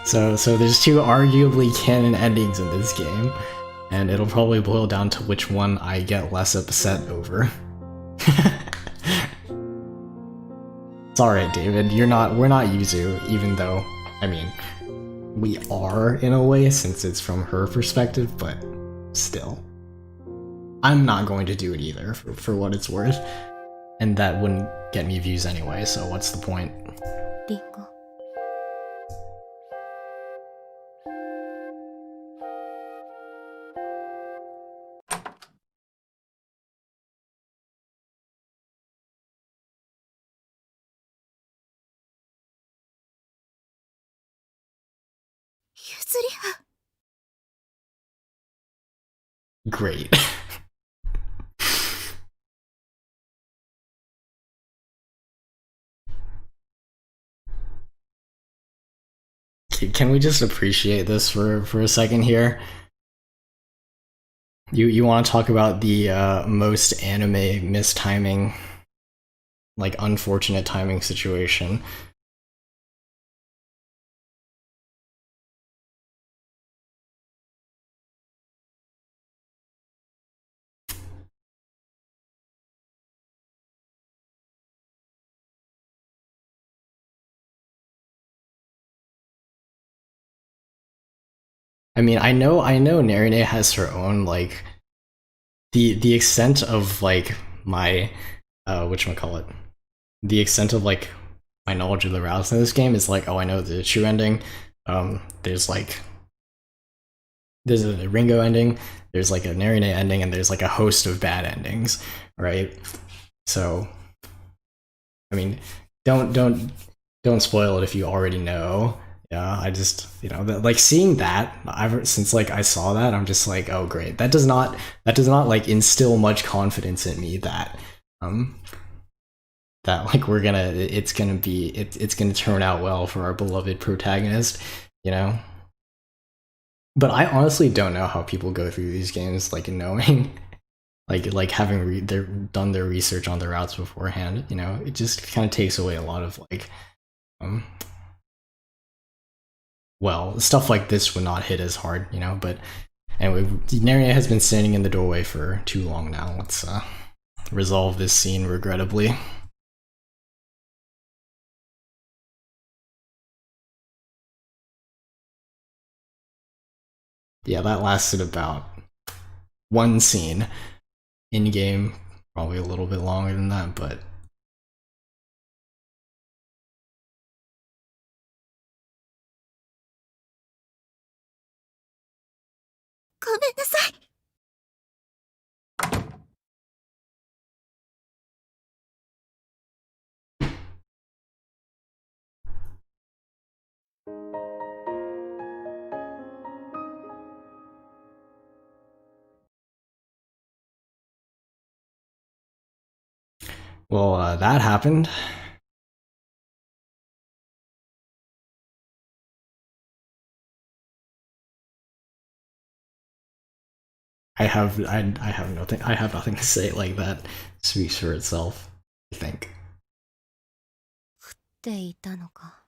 so there's two arguably canon endings in this game, and it'll probably boil down to which one I get less upset over. It's alright, David, we're not Yuzu, even though, I mean, we are in a way since it's from her perspective, but still. I'm not going to do it either, for what it's worth. And that wouldn't get me views anyway, so what's the point? Ringo. Great. Can we just appreciate this for a second here? You want to talk about the most anime mistiming, like unfortunate timing situation. I mean, I know Narine has her own, like, the extent of, like, my, whatchamacallit, the extent of, like, my knowledge of the routes in this game is like, oh, I know the true ending, there's a Ringo ending, there's, like, a Narine ending, and there's, like, a host of bad endings, right? So, I mean, don't spoil it if you already know. Yeah, I just, like seeing that, since like I saw that, I'm just like, oh great. That does not like instill much confidence in me that that like it's gonna turn out well for our beloved protagonist, you know. But I honestly don't know how people go through these games like knowing like having done their research on the routes beforehand, you know. It just kind of takes away a lot of like well, stuff like this would not hit as hard, you know. But anyway, Nerina has been standing in the doorway for too long now. Let's resolve this scene regrettably. Yeah, that lasted about one scene. In game, probably a little bit longer than that, but well, that happened. I have nothing to say. Like that speaks for itself, I think. っていたのか。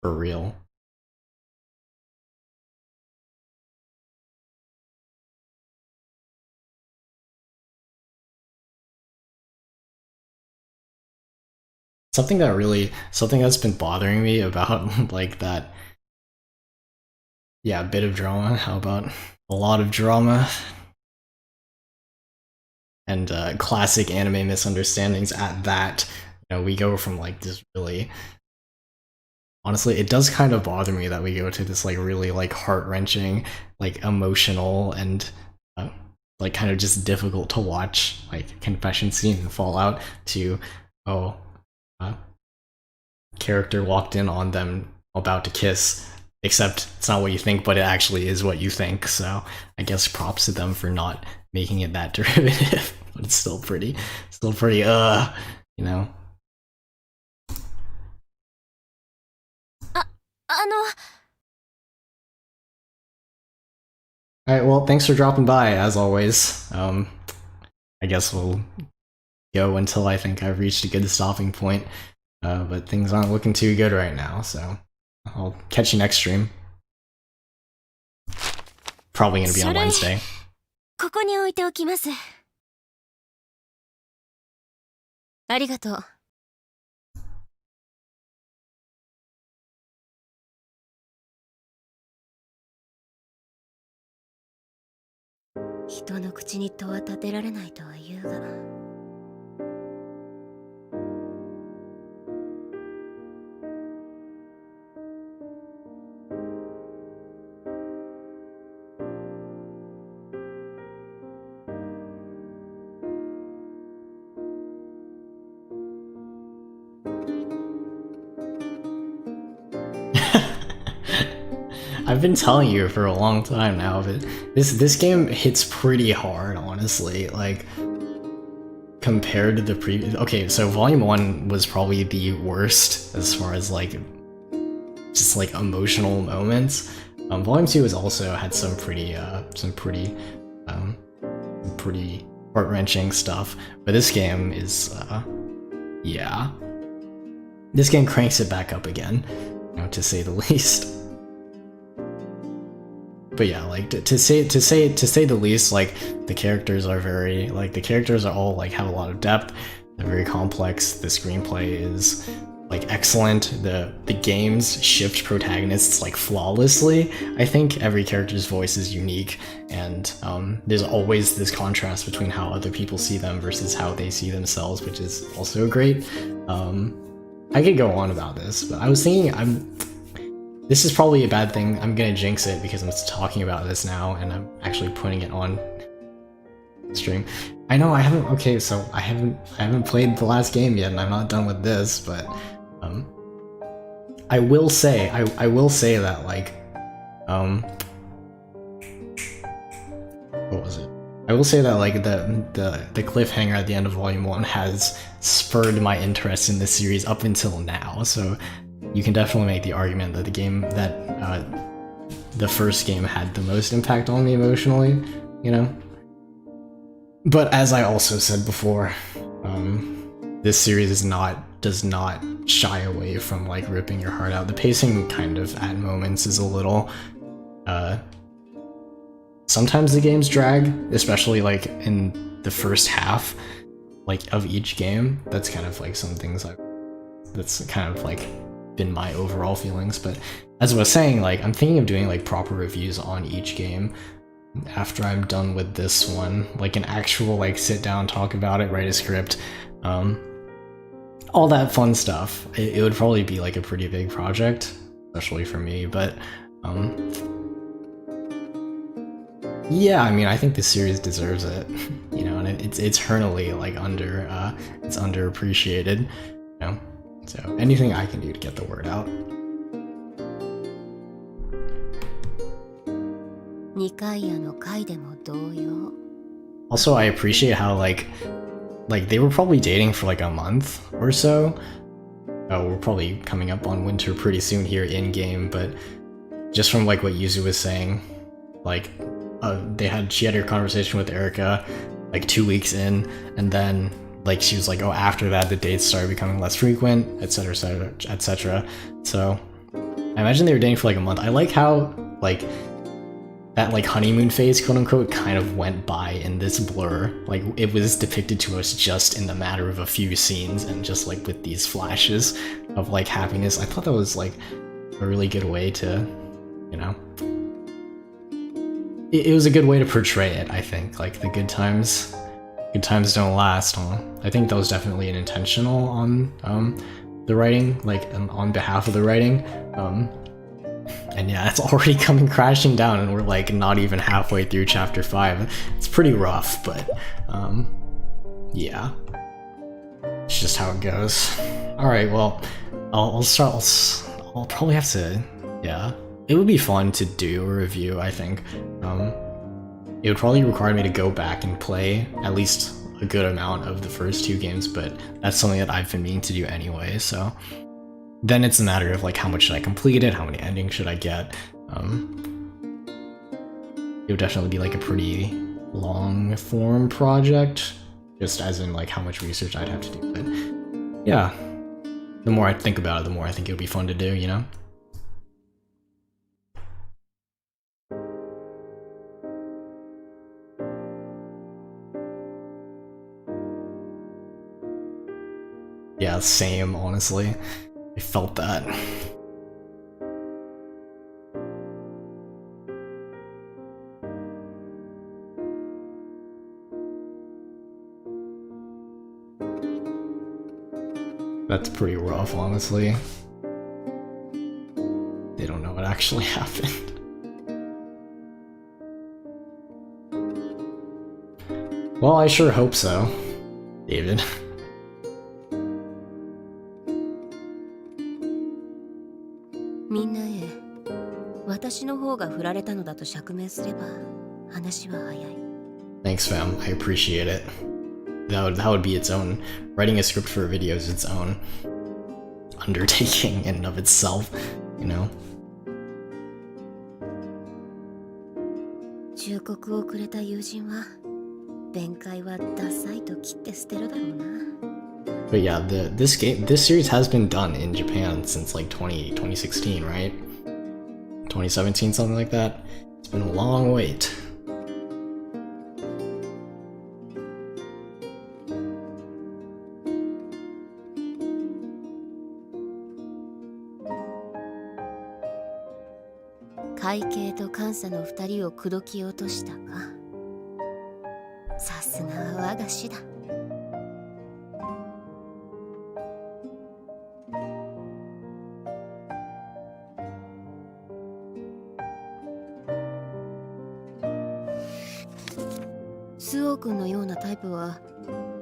For real. Something that's been bothering me about like that, yeah, a bit of drama. How about a lot of drama? And classic anime misunderstandings at that. You know, we go from like this really, honestly, it does kind of bother me that we go to this like really like heart-wrenching, like emotional and like kind of just difficult to watch like confession scene in Fallout to character walked in on them about to kiss, except it's not what you think, but it actually is what you think. So I guess props to them for not making it that derivative. But it's still pretty, you know. Alright, well, thanks for dropping by, as always. I guess we'll go until I think I've reached a good stopping point. But things aren't looking too good right now, so I'll catch you next stream. Probably gonna be on Wednesday. ここに置いておきます。ありがとう。人の口に戸は立てられないとは言うが。 I've been telling you for a long time now, but this game hits pretty hard, honestly. Like compared to the previous. Okay, so Volume 1 was probably the worst as far as like just like emotional moments. Volume 2 has also had some pretty heart-wrenching stuff, but this game is yeah. This game cranks it back up again, you know, to say the least. But yeah, like to say the least, like the characters are all like have a lot of depth. They're very complex. The screenplay is like excellent. The games shift protagonists like flawlessly. I think every character's voice is unique, and there's always this contrast between how other people see them versus how they see themselves, which is also great. I could go on about this, but I was thinking this is probably a bad thing. I'm gonna jinx it because I'm talking about this now and I'm actually putting it on stream. I know I haven't. Okay, so I haven't played the last game yet, and I'm not done with this. But I will say that like what was it? I will say that like the cliffhanger at the end of Volume 1 has spurred my interest in this series up until now, so you can definitely make the argument that the first game had the most impact on me emotionally, you know? But as I also said before, this series does not shy away from like ripping your heart out. The pacing kind of at moments is a little sometimes the games drag, especially like in the first half like of each game. That's kind of like some things that's kind of like been my overall feelings. But as I was saying, like I'm thinking of doing like proper reviews on each game after I'm done with this one, like an actual like sit down, talk about it, write a script, all that fun stuff. It would probably be like a pretty big project, especially for me, but yeah, I mean, I think this series deserves it, you know, and it's eternally like it's underappreciated, you know, so anything I can do to get the word out. 二階屋の回でも同様。 Also, I appreciate how like they were probably dating for like a month or so. We're probably coming up on winter pretty soon here in game, but just from like what Yuzu was saying, like she had her conversation with Erica like 2 weeks in, and then like she was like, oh, after that the dates started becoming less frequent, etc, etc, etc. So I imagine they were dating for like a month. I like how like that like honeymoon phase, quote unquote, kind of went by in this blur. Like it was depicted to us just in the matter of a few scenes and just like with these flashes of like happiness. I thought that was like a really good way to, you know, it was a good way to portray it. I think like the good times don't last. I think that was definitely an intentional on the writing, like on behalf of the writing. And yeah, it's already coming crashing down, and we're like not even halfway through chapter 5. It's pretty rough, but yeah, it's just how it goes. All right, well, I'll probably have to, yeah. It would be fun to do a review, I think. It would probably require me to go back and play at least a good amount of the first 2 games, but that's something that I've been meaning to do anyway, so then it's a matter of like how much should I complete it, how many endings should I get. It would definitely be like a pretty long form project, just as in like how much research I'd have to do. But yeah, the more I think about it, the more I think it would be fun to do, you know? Yeah, same, honestly. I felt that. That's pretty rough, honestly. They don't know what actually happened. Well, I sure hope so, David. みんなへ私の方が振られたのだと釈明すれば話は早い。 Thanks, fam. I appreciate it. That would be its own. Writing a script for a video is its own undertaking in and of itself, you know? 忠告をくれた友人は弁解はダサいと切って捨てるだろうな。 But yeah, this series has been done in Japan since like 2016, right? 2017, something like that. It's been a long wait.会計と監査の2人を口説き落としたか。さすがは我が師だ。スオー君のようなタイプは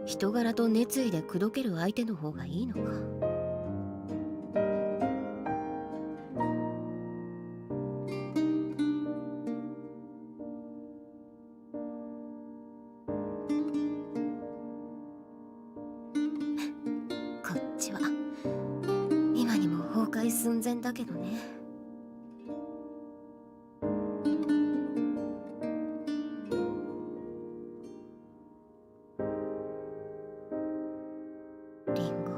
人柄と熱意で口説ける相手の方がいいのか。寸前だけどね。リンゴ。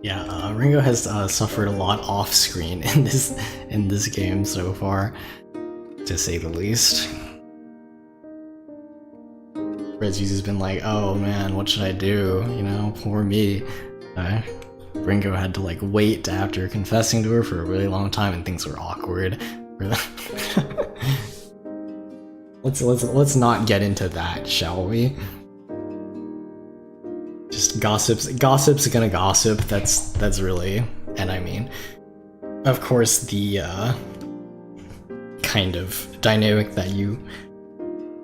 Yeah, Ringo has suffered a lot off screen in this game so far, to say the least. Reggie's has been like, oh man, what should I do? You know, poor me. Ringo had to like wait after confessing to her for a really long time, and things were awkward. let's not get into that, shall we? Just gossip's gonna gossip. That's really, and I mean, of course, the kind of dynamic that you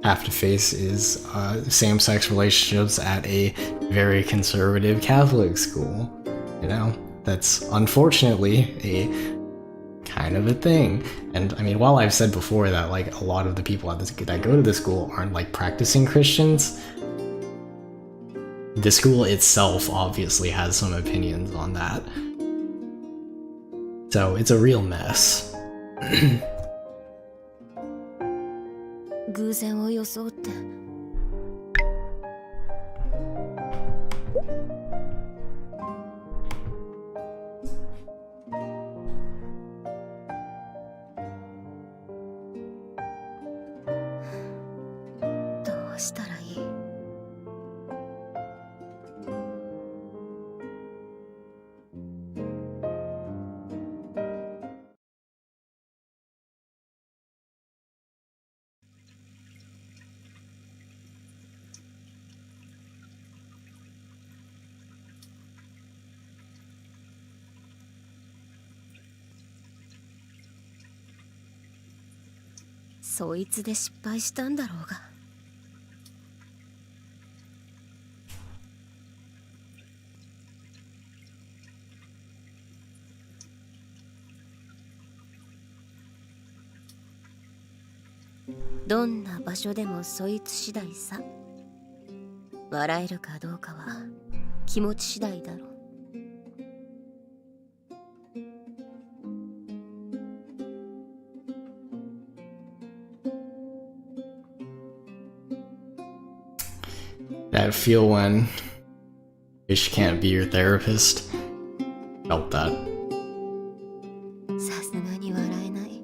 have to face is same-sex relationships at a very conservative Catholic school. You know, that's unfortunately a kind of a thing. And I mean, while I've said before that like a lot of the people that go to this school aren't like practicing Christians, the school itself obviously has some opinions on that. So it's a real mess. 偶然を装って。どうしたらいい？そいつで失敗したんだろうが。どんな場所でもそいつ次第さ。笑えるかどうかは気持ち次第だろう。That feel when fish can't be your therapist. Felt that. さすがに笑えない。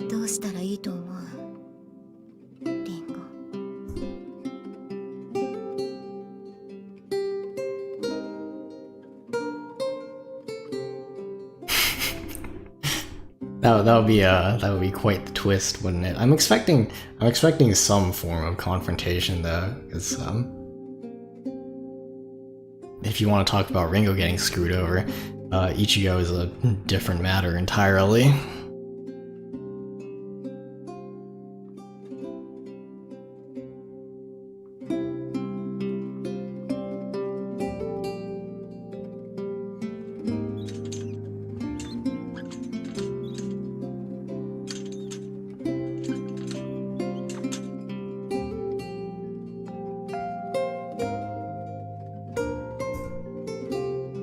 どうしたらいいと思う？リンゴ。That would be quite the twist, wouldn't it? I'm expecting some form of confrontation though, because if you want to talk about Ringo getting screwed over, Ichigo is a different matter entirely.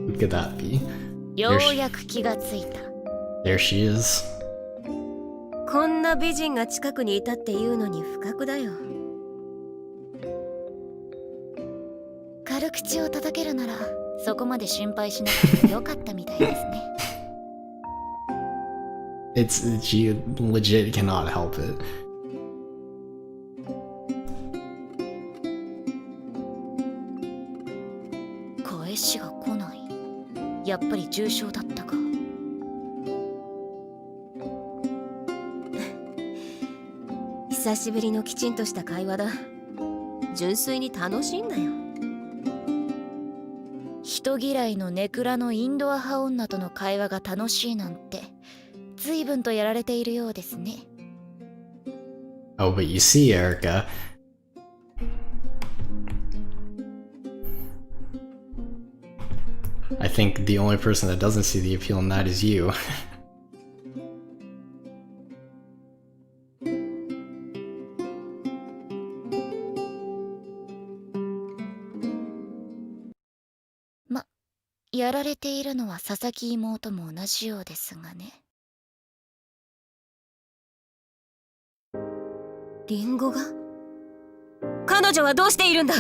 Who could that be? ようやく気がついた。There she is. こんな美人が近くにいたっていうのに不覚だよ。軽口を叩けるならそこまで心配しなくてよかったみたいですね。She legit cannot help it. 返しが来ない。やっぱり重症だったか。久しぶりのきちんとした会話だ。純粋に楽しいんだよ。人嫌いのネクラのインドア派女との会話が楽しいなんて随分とやられているようですね。Oh, but you see, Erica, I think the only person that doesn't see the appeal in that is you. やられているのは佐々木妹も同じようですがね。リンゴが？彼女はどうしているんだ？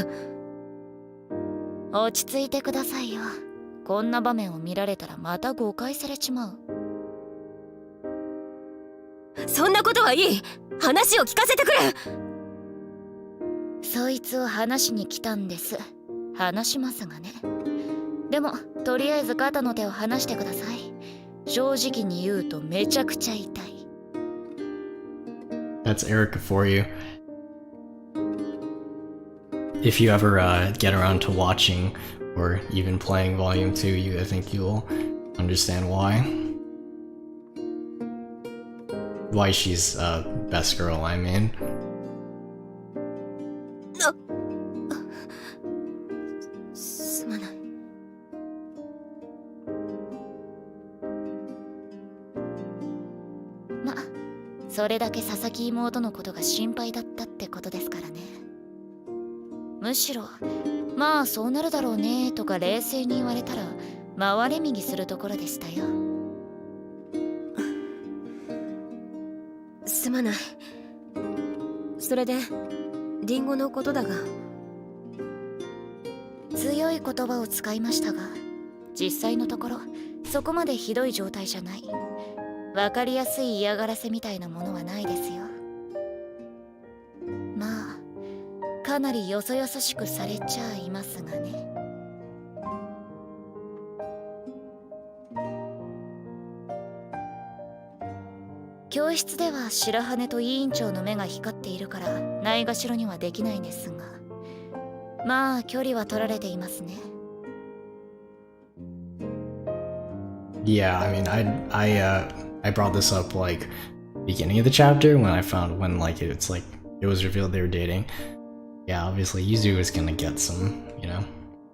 落ち着いてくださいよ。こんな場面を見られたらまた誤解されちまう。そんなことはいい。話を聞かせてくれ。そいつを話しに来たんです。話しますがね。でもとりあえず肩の手を離してください。正直に言うとめちゃくちゃ痛い。 That's Erica for you. If you ever get around to watching or even playing Volume 2, I think you'll understand why she's best girl, I mean. すまない。ま、それだけ佐々木妹のことが心配だったってことですからね。むしろまあそうなるだろうねとか冷静に言われたら回れ右するところでしたよ。すまない。それでリンゴのことだが。強い言葉を使いましたが、実際のところそこまでひどい状態じゃない。わかりやすい嫌がらせみたいなものはないですよ。まあかなりよそよそしくされちゃいますがね。教室では白羽と委員長の目が光っているからないがしろにはできないんですが、まあ距離は取られていますね。Yeah, I mean, I brought this up like beginning of the chapter when I found when like it's like it was revealed they were dating. Yeah, obviously Yuzu is gonna get some, you know,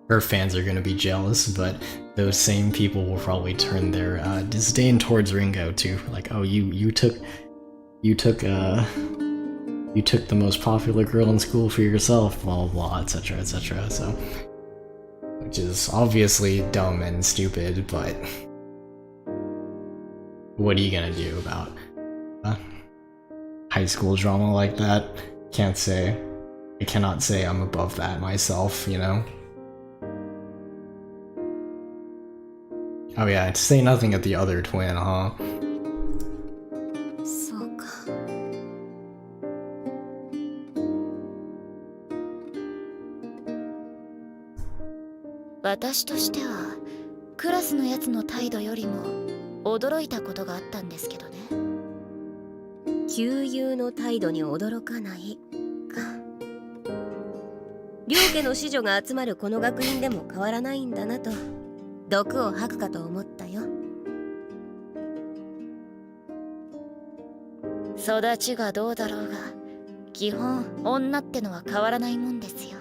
her fans are gonna be jealous, but those same people will probably turn their disdain towards Ringo too. Like, oh, you took the most popular girl in school for yourself, blah blah blah, etc. etc. So, which is obviously dumb and stupid, but what are you gonna do about high school drama like that? I cannot say I'm above that myself, you know? Oh yeah, to say nothing of the other twin, huh? そうか。私としてはクラスのやつの態度よりも驚いたことがあったんですけどね。旧友の態度に驚かないか。両家の子女が集まるこの学院でも変わらないんだなと毒を吐くかと思ったよ。育ちがどうだろうが基本女ってのは変わらないもんですよ。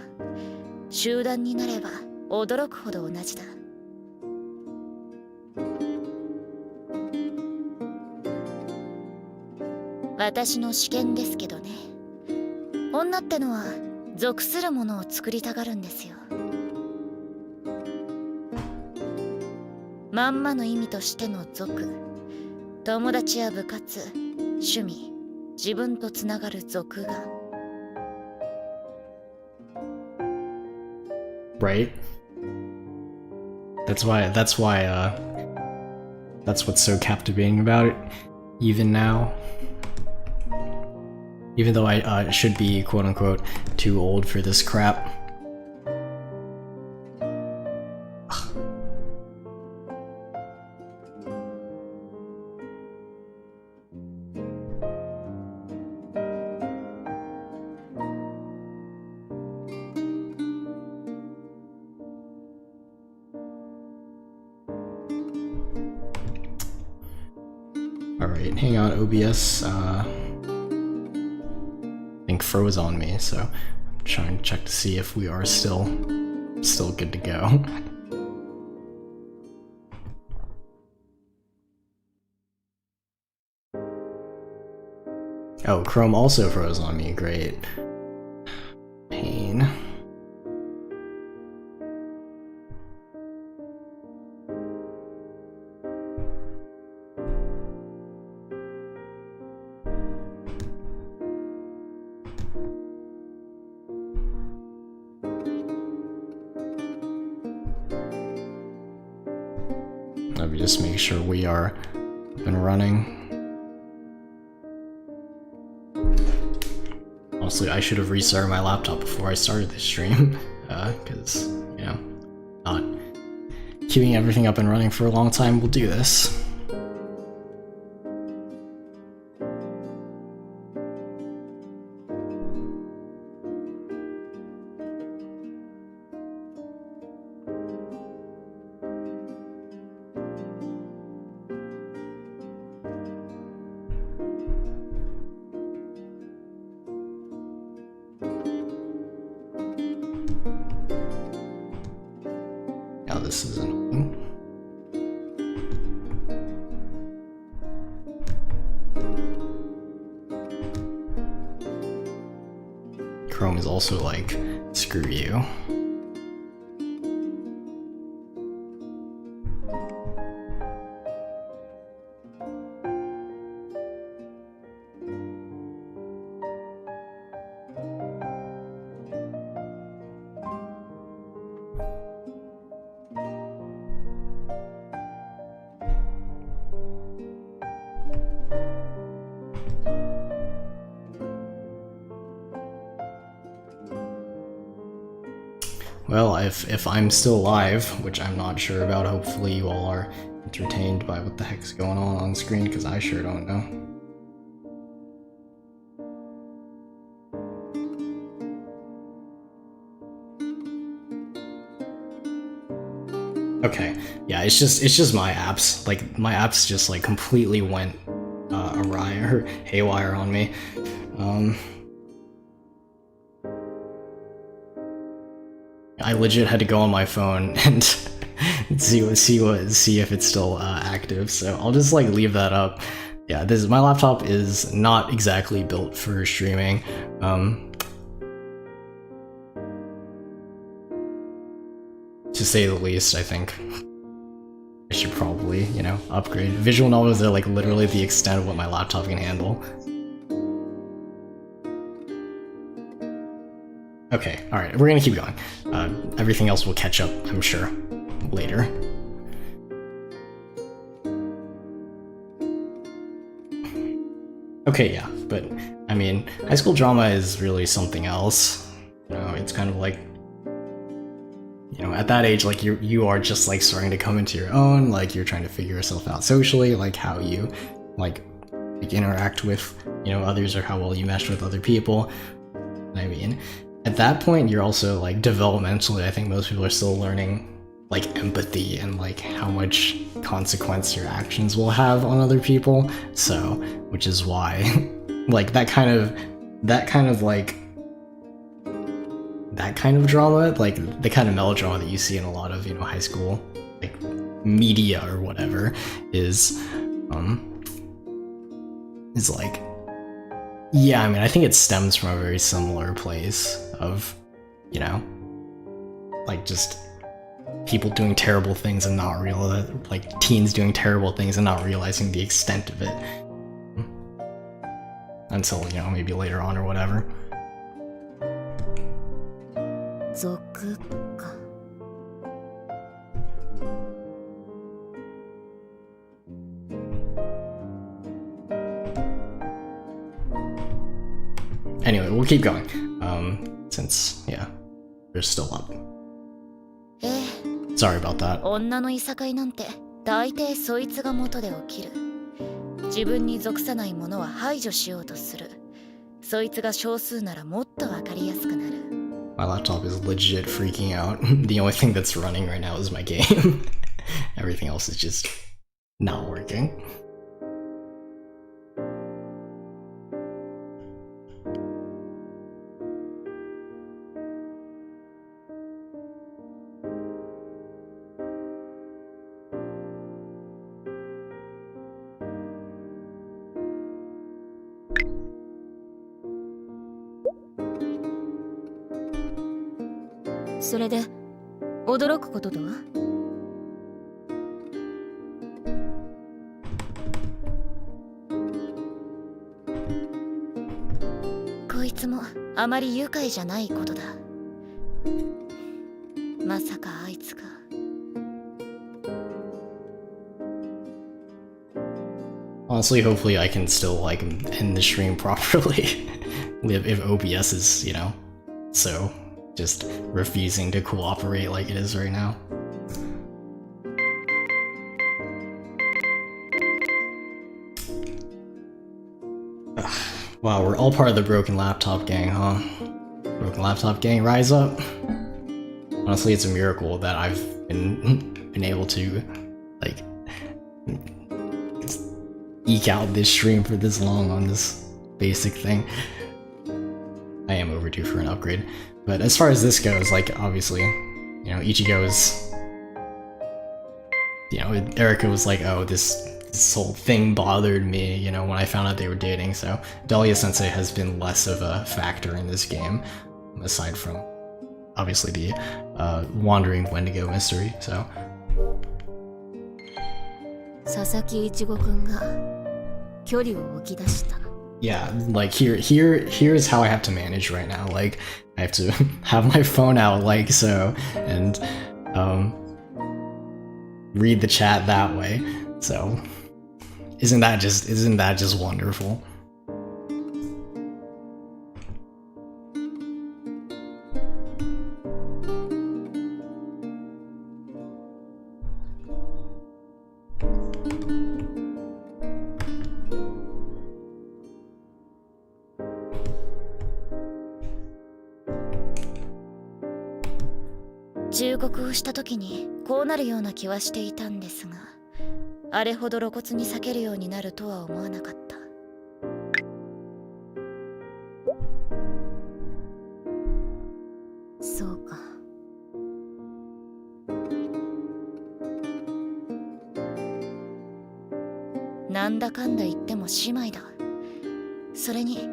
集団になれば驚くほど同じだ。私の試験ですけどね。女ってのは属するものを作りたがるんですよ。まんまの意味としての属、友達や部活、趣味、自分とつながる属が。Right? That's what's so captivating about it, even now. Even though I should be quote unquote too old for this crap. Alright, hang on, OBS. I think froze on me, so I'm trying to check to see if we are still good to go. Oh, Chrome also froze on me. Great. Pain. Let me just make sure we are up and running. Honestly, I should have restarted my laptop before I started this stream, because, you know, not keeping everything up and running for a long time will do this. Now this is annoying. Chrome is also like, screw you. Well, if I'm still alive, which I'm not sure about, hopefully you all are entertained by what the heck's going on screen, because I sure don't know. Okay, yeah, it's just my apps. Like, my apps just like completely went awry or haywire on me. I legit had to go on my phone and see if it's still active. So I'll just like leave that up. Yeah, my laptop is not exactly built for streaming. To say the least, I think I should probably, you know, upgrade. Visual novels are like literally the extent of what my laptop can handle. Okay, alright, we're gonna keep going. Everything else will catch up, I'm sure, later. Okay, yeah, but, I mean, high school drama is really something else. You know, it's kind of like, you know, at that age, like, you are just, like, starting to come into your own, like, you're trying to figure yourself out socially, like, how you, like interact with, you know, others, or how well you mesh with other people. I mean, at that point, you're also, like, developmentally, I think most people are still learning, like, empathy and, like, how much consequence your actions will have on other people. So, which is why, like, that kind of drama, like, the kind of melodrama that you see in a lot of, you know, high school, like, media or whatever, is like, yeah, I mean, I think it stems from a very similar place of, you know, like, just people doing terrible things and not like, teens doing terrible things and not realizing the extent of it. Until, you know, maybe later on or whatever. 族か。 Anyway, we'll keep going. Since, yeah, they're still up. Sorry about that. 女のいさかいなんて大抵そいつが元で起きる。自分に属さないものは排除しようとする。そいつが少数ならもっとわかりやすくなる。 My laptop is legit freaking out. The only thing that's running right now is my game. Everything else is just not working. それで驚くこととは？こいつもあまり愉快じゃないことだ。まさかあいつが。Honestly, hopefully I can still like end the stream properly if OBS is, you know, so just refusing to cooperate like it is right now. Wow, we're all part of the Broken Laptop Gang, huh? Broken Laptop Gang, rise up! Honestly, it's a miracle that I've been able to, like, eke out this stream for this long on this basic thing. I am overdue for an upgrade. But as far as this goes, like, obviously, you know, Ichigo is... You know, Erika was like, oh, this whole thing bothered me, you know, when I found out they were dating, so Dahlia Sensei has been less of a factor in this game, aside from, obviously, the Wandering Wendigo mystery, so... Sasaki Ichigo-kun ga kyori o okidashita. Yeah, like here's how I have to manage right now. Like, I have to have my phone out like so, and read the chat that way. So, isn't that just wonderful?忠告をした時にこうなるような気はしていたんですが、あれほど露骨に避けるようになるとは思わなかった。そうか。なんだかんだ言っても姉妹だ。それに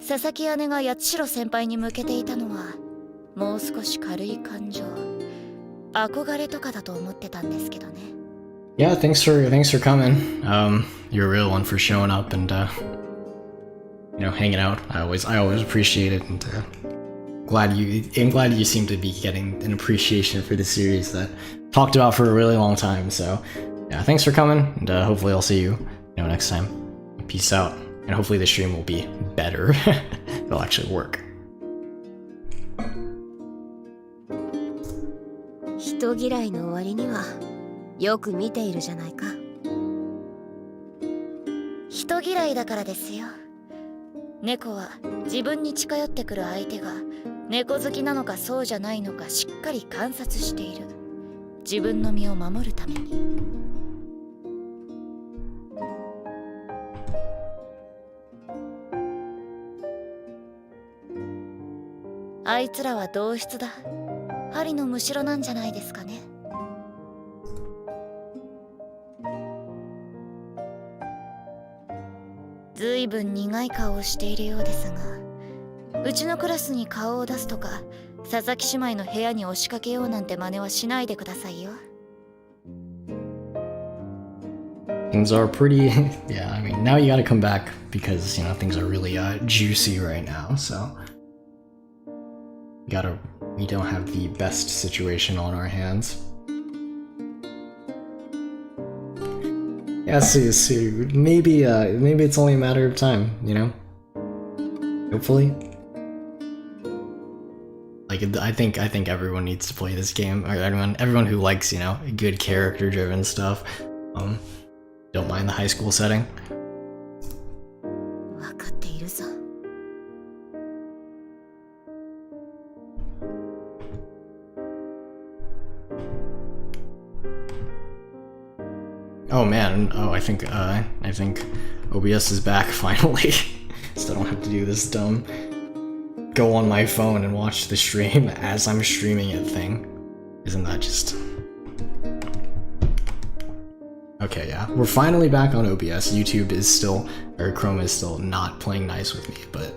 佐々木姉が八代先輩に向けていたのはもう少し軽い感情、憧れとかだと思ってたんですけどね。Yeah, thanks for coming. You're a real one for showing up and you know, hanging out. I always appreciate it, and I'm glad you seem to be getting an appreciation for the series that talked about for a really long time. So yeah, thanks for coming, and hopefully I'll see you, next time. Peace out, and hopefully the stream will be better. It'll actually work. 人嫌いの割にはよく見ているじゃないか。人嫌いだからですよ。猫は自分に近寄ってくる相手が猫好きなのかそうじゃないのかしっかり観察している。自分の身を守るために。あいつらは同質だ。針のむしろなんじゃないですかね。ずいぶん苦い顔をしているようですが、うちのクラスに顔を出すとか佐々木姉妹の部屋に押しかけようなんて真似はしないでくださいよ。Things are pretty, yeah, I mean, now you gotta come back because, you know, things are really juicy right now, so we don't have the best situation on our hands. Yeah, see, maybe it's only a matter of time, you know? Hopefully. Like, I think everyone needs to play this game, or everyone who likes, you know, good character-driven stuff. Don't mind the high school setting. 分かっているさ。Oh man, I think OBS is back finally. So I don't have to do this dumb go on my phone and watch the stream as I'm streaming it thing. Isn't that just... Okay, yeah, we're finally back on OBS. YouTube is still, or Chrome is still not playing nice with me, but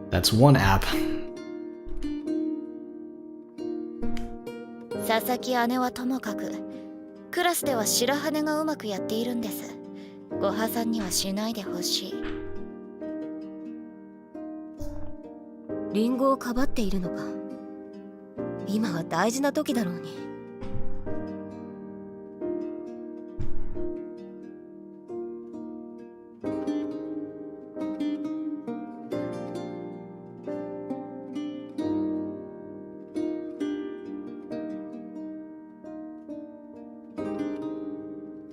that's one app. 佐々木姉はともかくクラスでは白羽がうまくやっているんです。ご破産にはしないでほしい。リンゴをかばっているのか。今は大事な時だろうに。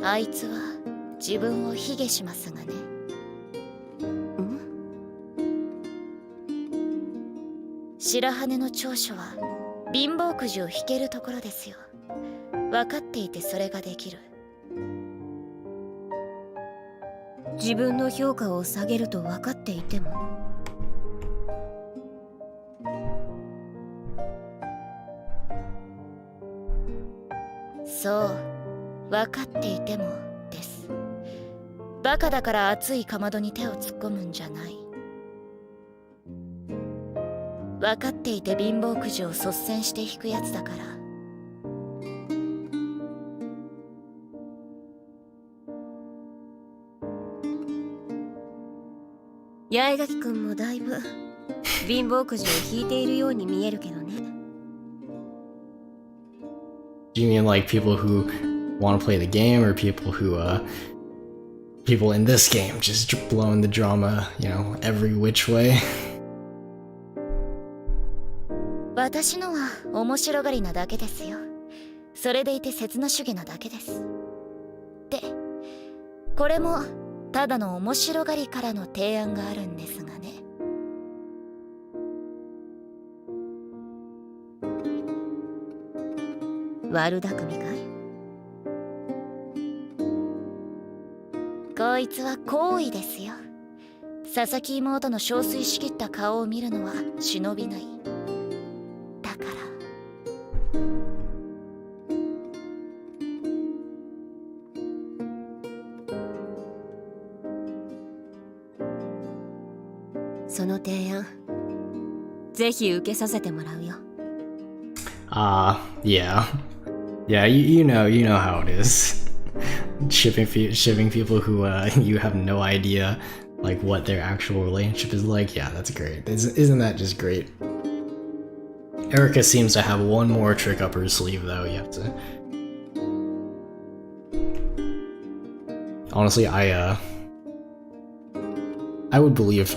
あいつは自分を卑下しますがね。白羽の長所は貧乏くじを引けるところですよ。分かっていてそれができる。自分の評価を下げると分かっていても。そう分かっていてもです。バカだから熱いかまどに手を突っ込むんじゃない。分かっていて貧乏くじを率先して引くやつだから。八重垣くんもだいぶ貧乏くじを引いているように見えるけどね。Do you mean like people who want to play the game, or people who, people in this game just blowing the drama, you know, every which way? 私のは面白がりなだけですよ。それでいて刹那主義なだけです。で、これもただの面白がりからの提案があるんですがね。悪巧みかい？こいつは好意ですよ。佐々木妹の憔悴しきった顔を見るのは忍びない。だからその提案ぜひ受けさせてもらうよ。Yeah. Yeah, you know how it is. Shipping people who you have no idea like what their actual relationship is like. Yeah, that's great. Isn't that just great? Erica seems to have one more trick up her sleeve though. You have to. Honestly, I would believe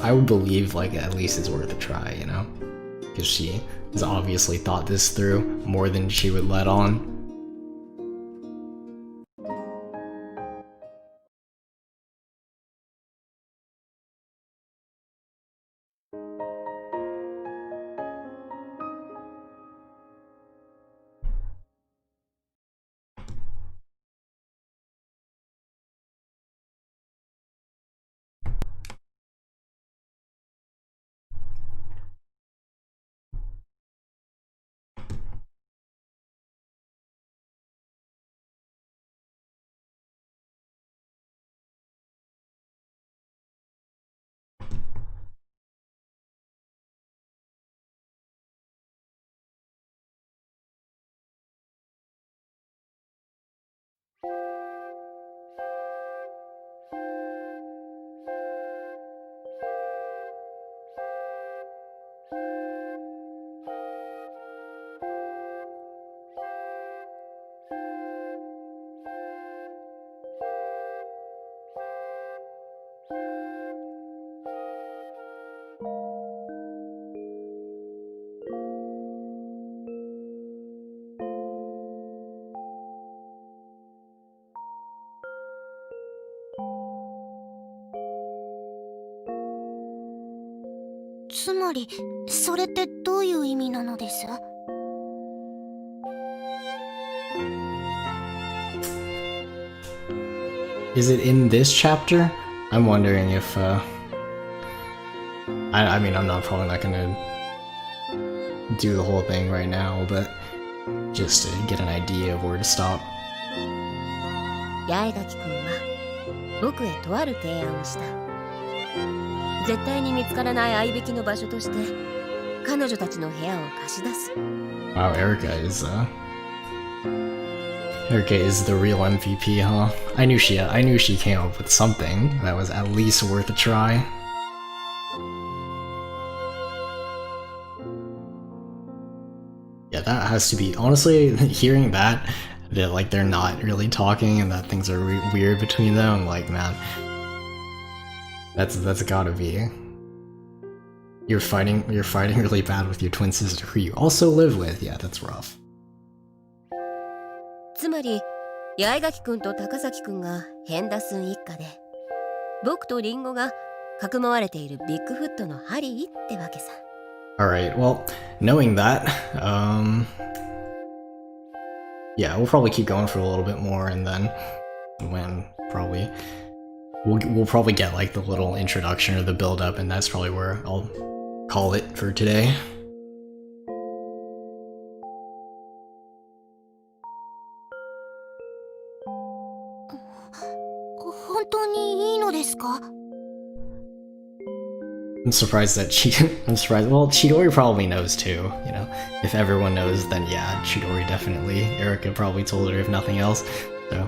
like at least it's worth a try, you know? Because she has obviously thought this through more than she would let on. .つまりそれってどういう意味なのです？ Is it in this chapter? I'm wondering if I mean I'm probably not gonna do the whole thing right now, but just to get an idea of where to stop. 八重垣くんは僕へとある提案をした。絶対に見つからない合いびきの場所として彼女たちの部屋を貸し出す。Wow, Erica is Erica is the real MVP, huh? I knew she came up with something that was at least worth a try. Yeah, that has to be, honestly, hearing that like they're not really talking and that things are weird between them, like, man, that's gotta be. You're fighting really bad with your twin sister who you also live with. Yeah, that's rough. つまり八重垣くんと高崎くんがヘンダスン一家で、僕とリンゴがかくまわれているビッグフットのハリーってわけさ。Alright, well, knowing that, yeah, we'll probably keep going for a little bit more, and then when we'll probably get like the little introduction or the build up, and that's probably where I'll call it for today. 本当にいいのですか？ I'm surprised that I'm surprised. Well, Chidori probably knows too. You know, if everyone knows, then yeah, Chidori definitely. Erica probably told her if nothing else, so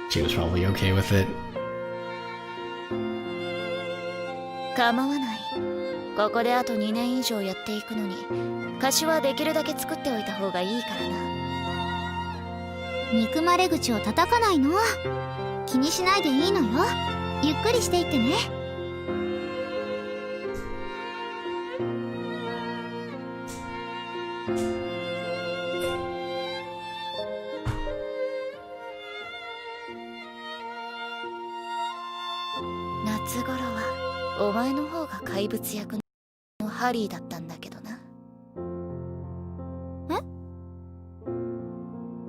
she was probably okay with it. 構わない。ここであと2年以上やっていくのに、貸しはできるだけ作っておいた方がいいからな。憎まれ口を叩かないの。気にしないでいいのよ。ゆっくりしていってね。夏頃はお前の方が怪物役のハリーだったんだけどな。え？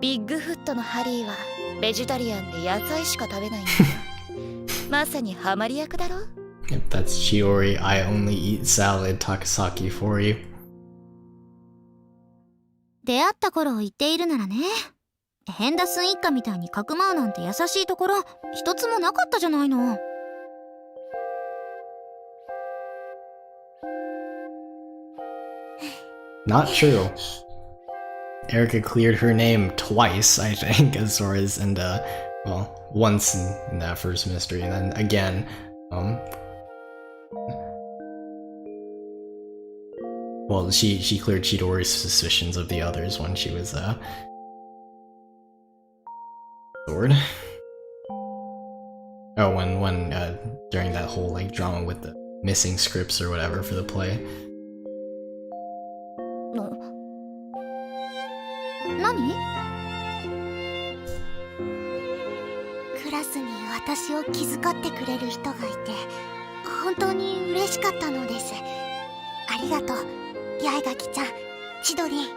ビッグフットのハリーはベジタリアンで野菜しか食べないんだよ。まさにハマり役だろ。 Yep, that's Shiori. I only eat salad Takasaki for you. 出会った頃を言っているならね。ヘンダスン一家みたいにかくまうなんて優しいところ一つもなかったじゃないの。Not true. Erica cleared her name twice, I think, as far as, and well, once in that first mystery, and then again, well, she cleared Chidori's suspicions of the others when she was sword. Oh, when during that whole like drama with the missing scripts or whatever for the play. 何？クラスに私を気遣ってくれる人がいて本当に嬉しかったのです。ありがとう、八重垣ちゃん、千鳥。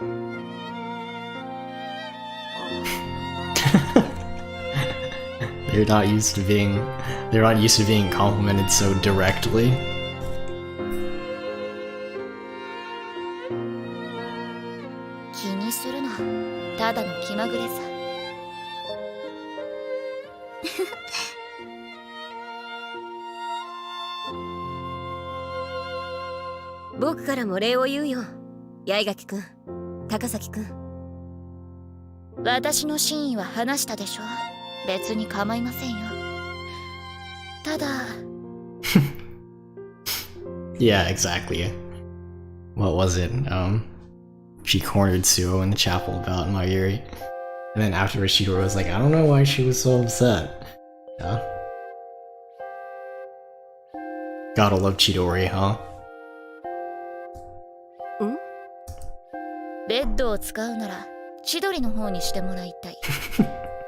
They're not used to being complimented so directly. 気にするな。ただの気まぐれさ。僕からも礼を言うよ、八重垣くん、高崎くん。私の真意は話したでしょ。別に構いませんよ。ただYeah, exactly. What was it? She cornered Suo in the chapel about Mayuri. And then afterwards Chidori was like, I don't know why she was so upset. Yeah. Gotta love Chidori, huh? ベッドを使うなら千鳥の方にしてもらいたい。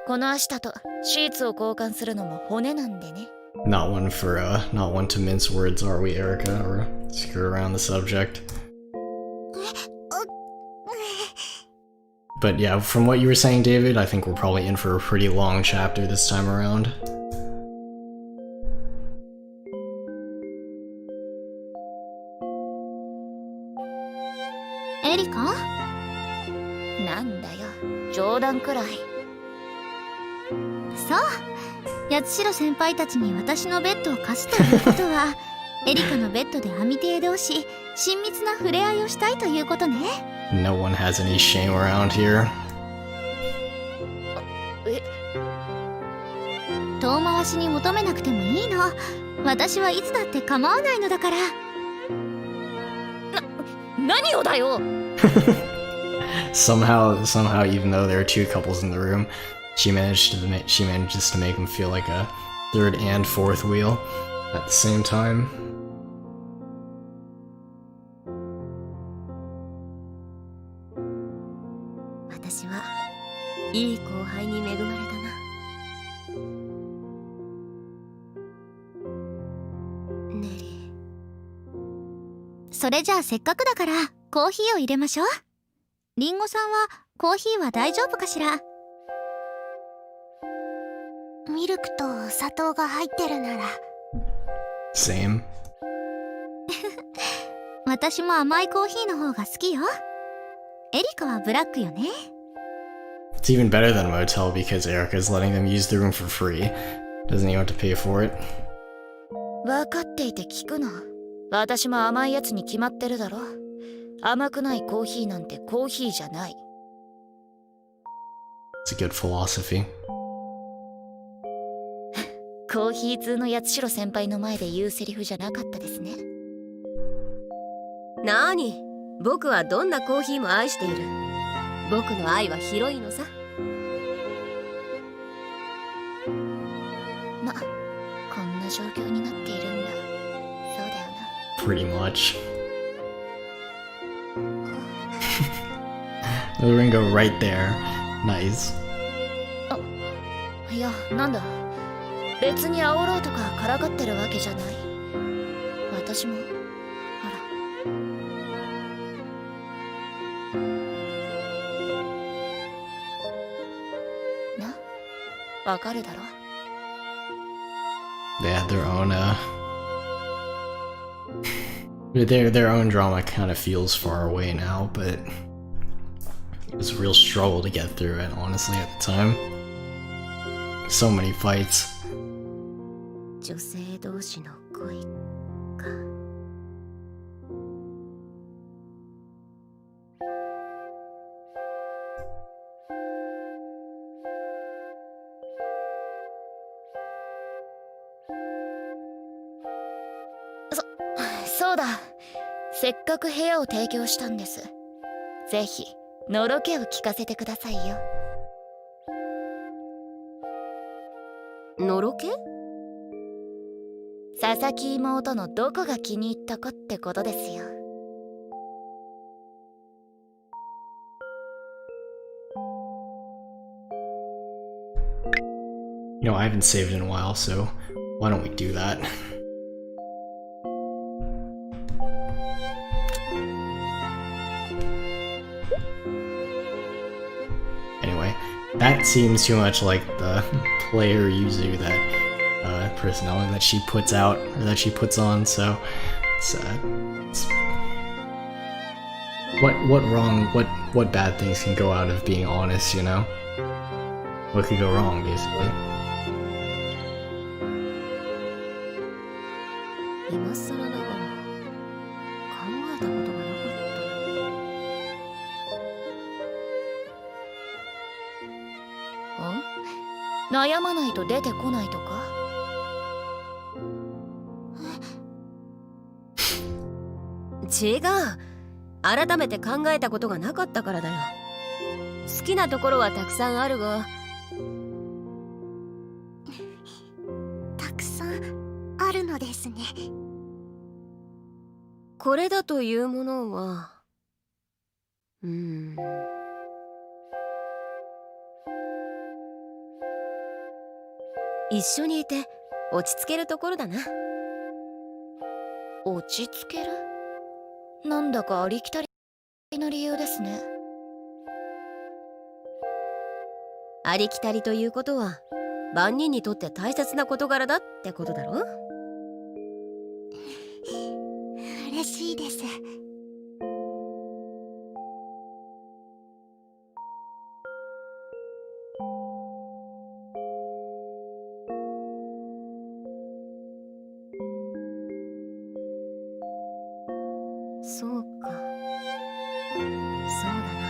この足だとシーツを交換するのも骨なんでね。Not one to mince words, are we, Erica? Or screw around the subject. But yeah, from what you were saying, David, I think we're probably in for a pretty long chapter this time around. エリカ？なんだよ、冗談くらい。そう、八代先輩たちに私のベッドを貸すということはエリカのベッドで網手で押し親密な触れ合いをしたいということね。 No one has any shame around here. 遠回しに求めなくてもいいの。私はいつだって構わないのだから。何をだよ。Somehow, even though there are two couples in the room, she manages to make him feel like a third and fourth wheel at the same time. 私はいい後輩に恵まれたな。ネリそれじゃあせっかくだからコーヒーを入れましょう。リンゴさんはコーヒーは大丈夫かしら？ミルクと砂糖が入ってるなら。Same. 私も甘いコーヒーの方が好きよ。エリカはブラックよね。It's even better than a motel because Erica's letting them use the room for free. Doesn't even have to pay for it. 分かっていて聞くな。私も甘いやつに決まってるだろ。甘くないコーヒーなんてコーヒーじゃない。It's a good philosophy. コーヒー通の八代先輩の前で言うセリフじゃなかったですね。なに、僕はどんなコーヒーも愛している。僕の愛は広いのさ。ま、こんな状況になっているんだ。そうだよな。Pretty much. The Ringo right there. Nice. いや、なんだ。別に煽ろうとかからかってるわけじゃない。私も、ほら。な、わかるだろ。They had their own, their own drama kind of feels far away now, but it was a real struggle to get through it, honestly, at the time. So many fights. 女性同士の恋か。そうだ。せっかく部屋を提供したんです。ぜひのろけを聞かせてくださいよ。のろけ？佐々木妹のどこが気に入ったかってことですよ。You know, I haven't saved in a while, so why don't we do that? Anyway, that seems too much like the player user that personality that she puts out or that she puts on. So it's what bad things can go out of being honest, you know? What could go wrong, basically? 今更ながら考えたことがなかったな。悩まないと出てこないとか？違う。改めて考えたことがなかったからだよ。好きなところはたくさんあるが。たくさんあるのですね。これだというものは、一緒にいて落ち着けるところだな。落ち着ける？なんだかありきたりな理由ですね。ありきたりということは万人にとって大切な事柄だってことだろ。嬉しいです。そうか。そうだな。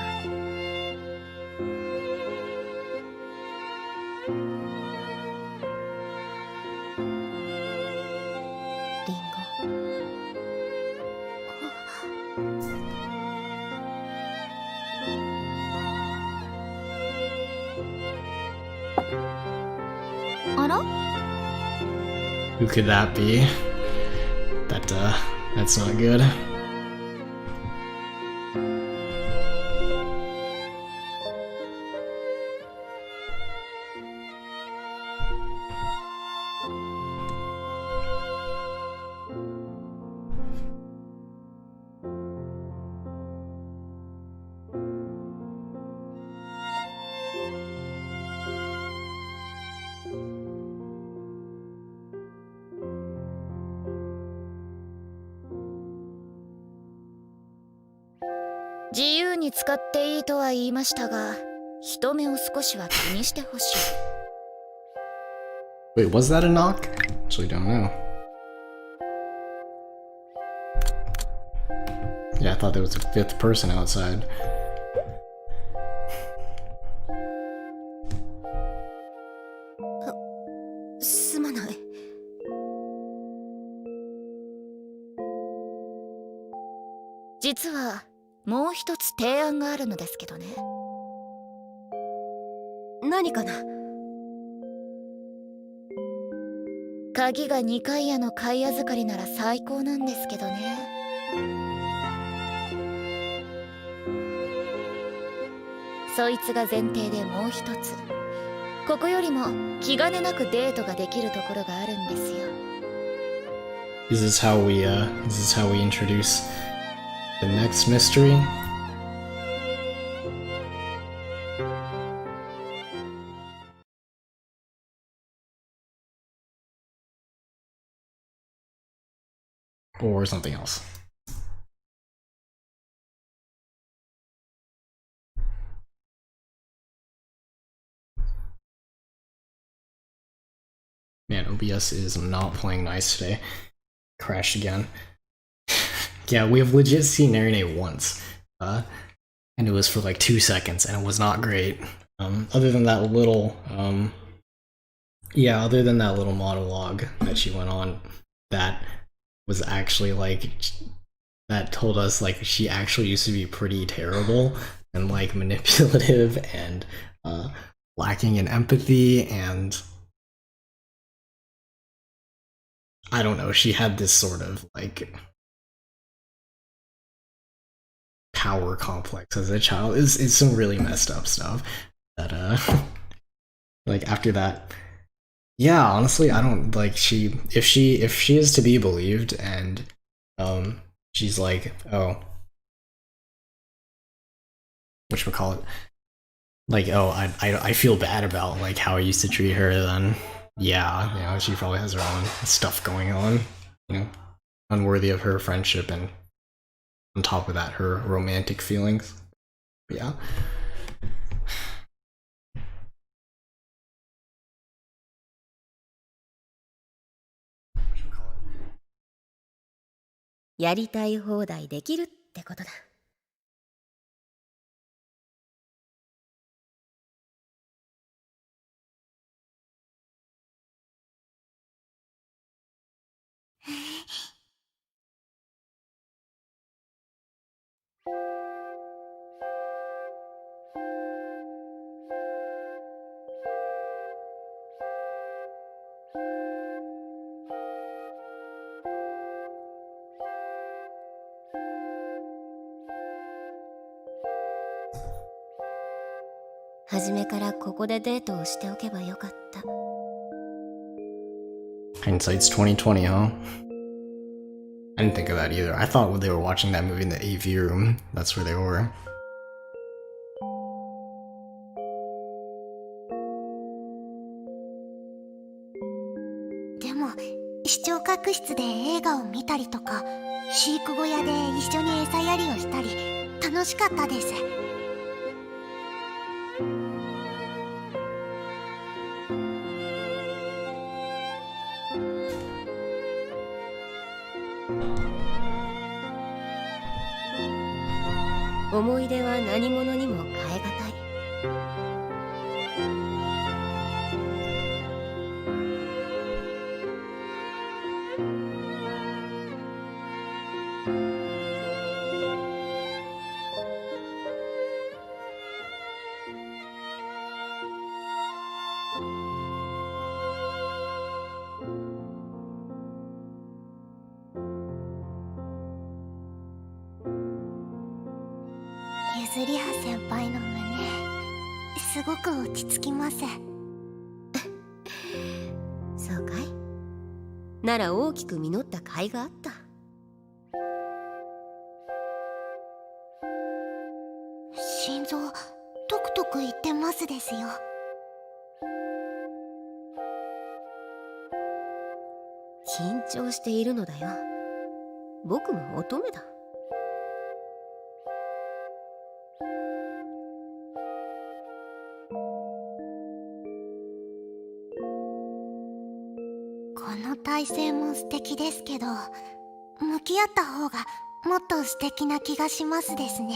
あら Who could that be? That's not good.自由に使っていいとは言いましたが、人目を少しは気にしてほしい。 Wait, was that a knock? Actually, don't know. Yeah, I thought there was a fifth person outside.「実はもう一つ提案があるのですけどね。何かな？鍵が2階屋の貝預かりなら最高なんですけどね。そいつが前提でもう一つ、ここよりも気兼ねなくデートができるところがあるんですよ。Is this how we introduce the next mystery? Or something else. Man, OBS is not playing nice today. Crashed again. Yeah, we have legit seen Narine once. And it was for like 2 seconds, and it was not great. Other than that little, other than that little monologue that she went on, that was actually like, that told us like she actually used to be pretty terrible and like manipulative and lacking in empathy, and I don't know, she had this sort of like power complex as a child. It's some really messed up stuff that like after that, yeah, honestly, I don't like, if she is to be believed, and she's like, oh, whatchamacallit, like, oh, I feel bad about like how I used to treat her, then yeah, you know, she probably has her own stuff going on, you know, unworthy of her friendship, and on top of that, her romantic feelings. Yeah.「やりたい放題できるってことだ」。初めからここでデートをしておけばよかった。Hindsight's 2020, huh? I didn't think of that either. I thought they were watching that movie in the AV room. That's where they were. でも視聴覚室で映画を見たりとか、飼育小屋で一緒に餌やりをしたり楽しかったです。思い出は何者にも代え難い。ずりは先輩の胸すごく落ち着きます。そうかい？なら大きく実った甲斐があった。心臓トクトク言ってますですよ。緊張しているのだよ。僕も乙女だ。この体勢も素敵ですけど、向き合った方がもっと素敵な気がしますですね。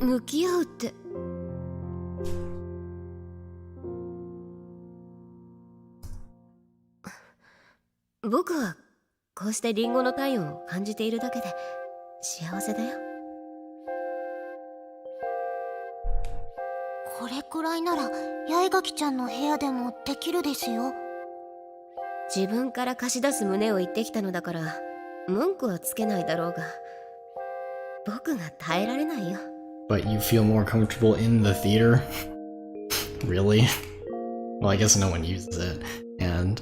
向き合うって。僕はこうしてリンゴの体温を感じているだけで幸せだよ。これくらいなら八重垣ちゃんの部屋でもできるですよ。自分から貸し出す旨を言ってきたのだから文句はつけないだろうが、僕が耐えられないよ。But you feel more comfortable in the theater? Really? Well, I guess no one uses it. And,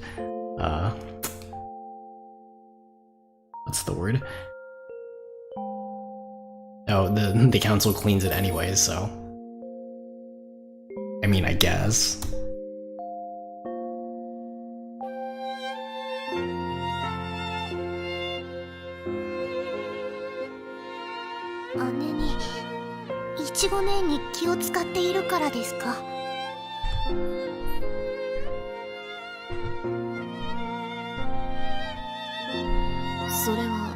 what's the word? Oh, the council cleans it anyways, so. I mean, I guess.姉にいちご姉に気を使っているからですか？それは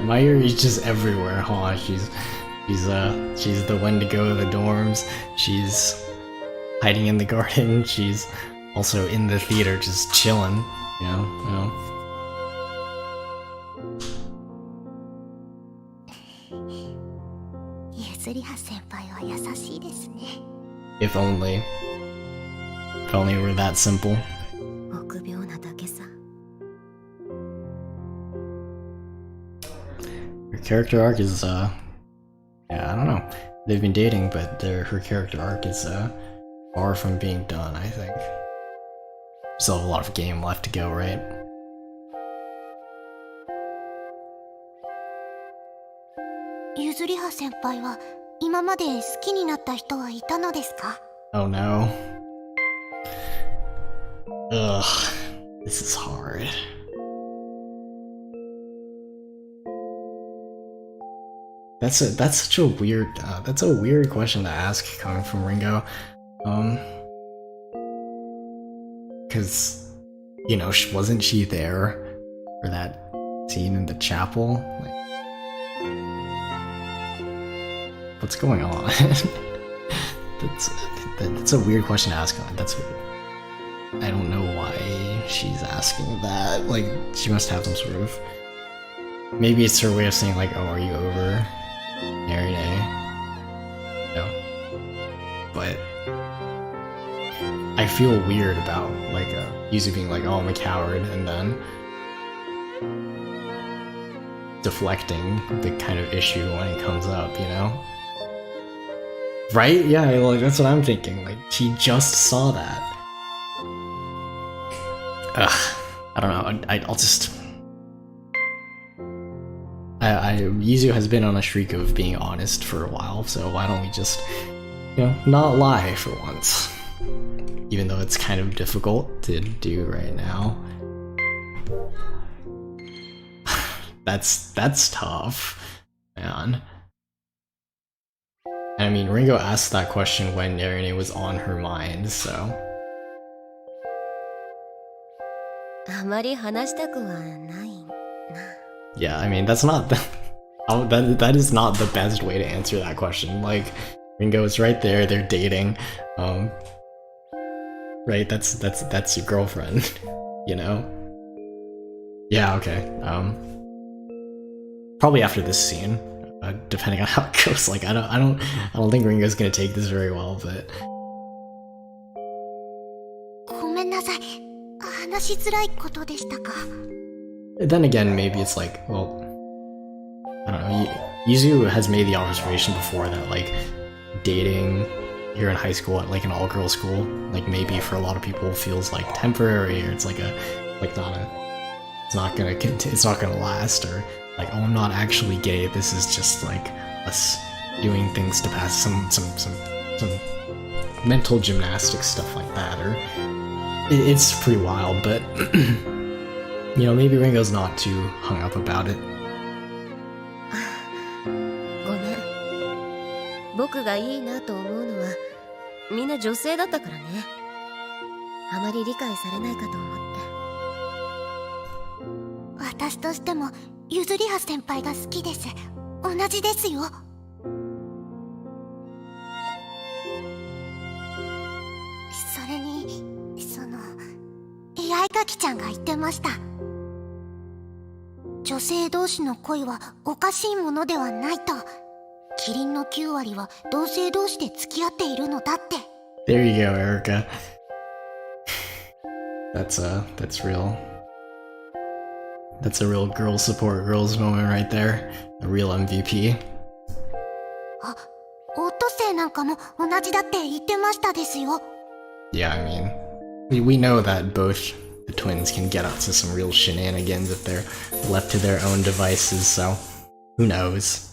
my ear is just everywhere, huh? She's the one to go to the dorms. She's hiding in the garden. She's also in the theater, just chilling. You know. ゆずりは先輩は優しいですね。If only it were that simple. 臆病なだけさ。Her character arc is yeah, I don't know. They've been dating, but her character arc is far from being done, I think. Still have a lot of game left to go, right? ゆずりは先輩は今まで好きになった人はいたのですか？ Oh no. Ugh, this is hard. That's such a weird that's a weird question to ask coming from Ringo. Cause you know, wasn't she there for that scene in the chapel? Like, what's going on? That's a weird question to ask. I don't know why she's asking that. Like, she must have some sort of. Maybe it's her way of saying like, "Oh, are you over Mary Day?" No, but I feel weird about like Yuzu being like, "Oh, I'm a coward," and then deflecting the kind of issue when it comes up, you know? Right? Yeah, like that's what I'm thinking. Like she just saw that. I don't know. I'll just. Yuzu has been on a streak of being honest for a while, so why don't we just, not lie for once? Even though it's kind of difficult to do right now. That's tough, man. I mean, Ringo asked that question when Narine was on her mind, so. あまり話したくはないな。 Yeah, I mean, that's not that is not the best way to answer that question. Like, Ringo is right there, they're dating, right? That's your girlfriend, you know? Yeah, okay. Probably after this scene, depending on how it goes. Like, I don't think Ringo's gonna take this very well, but ごめんなさい。話しづらいことでしたか。 then again, maybe it's like, well, I don't know. Yuzu has made the observation before that, like, dating here in high school at like an all-girl school, like maybe for a lot of people feels like temporary, or it's like it's not gonna last, or like, oh, I'm not actually gay. This is just like us doing things to pass some mental gymnastics stuff like that, or it's pretty wild, but. Maybe Ringo's not too hung up about it. ごめん。僕がいいなと思うのはみんな女性だったからね。あまり理解されないかと思って。私としてもゆずりは先輩が好きです。同じですよ。それに八重垣ちゃんが言ってました。女性同士の恋はおかしいものではないと。キリンの9割は同性同士で付き合っているのだって。 There you go, Erica. That's real. That's a real girl support girls moment right there. A real MVP. あ、オットセイなんかも同じだって言ってましたですよ。 Yeah, I mean, we know that both the twins can get up to some real shenanigans if they're left to their own devices, so who knows?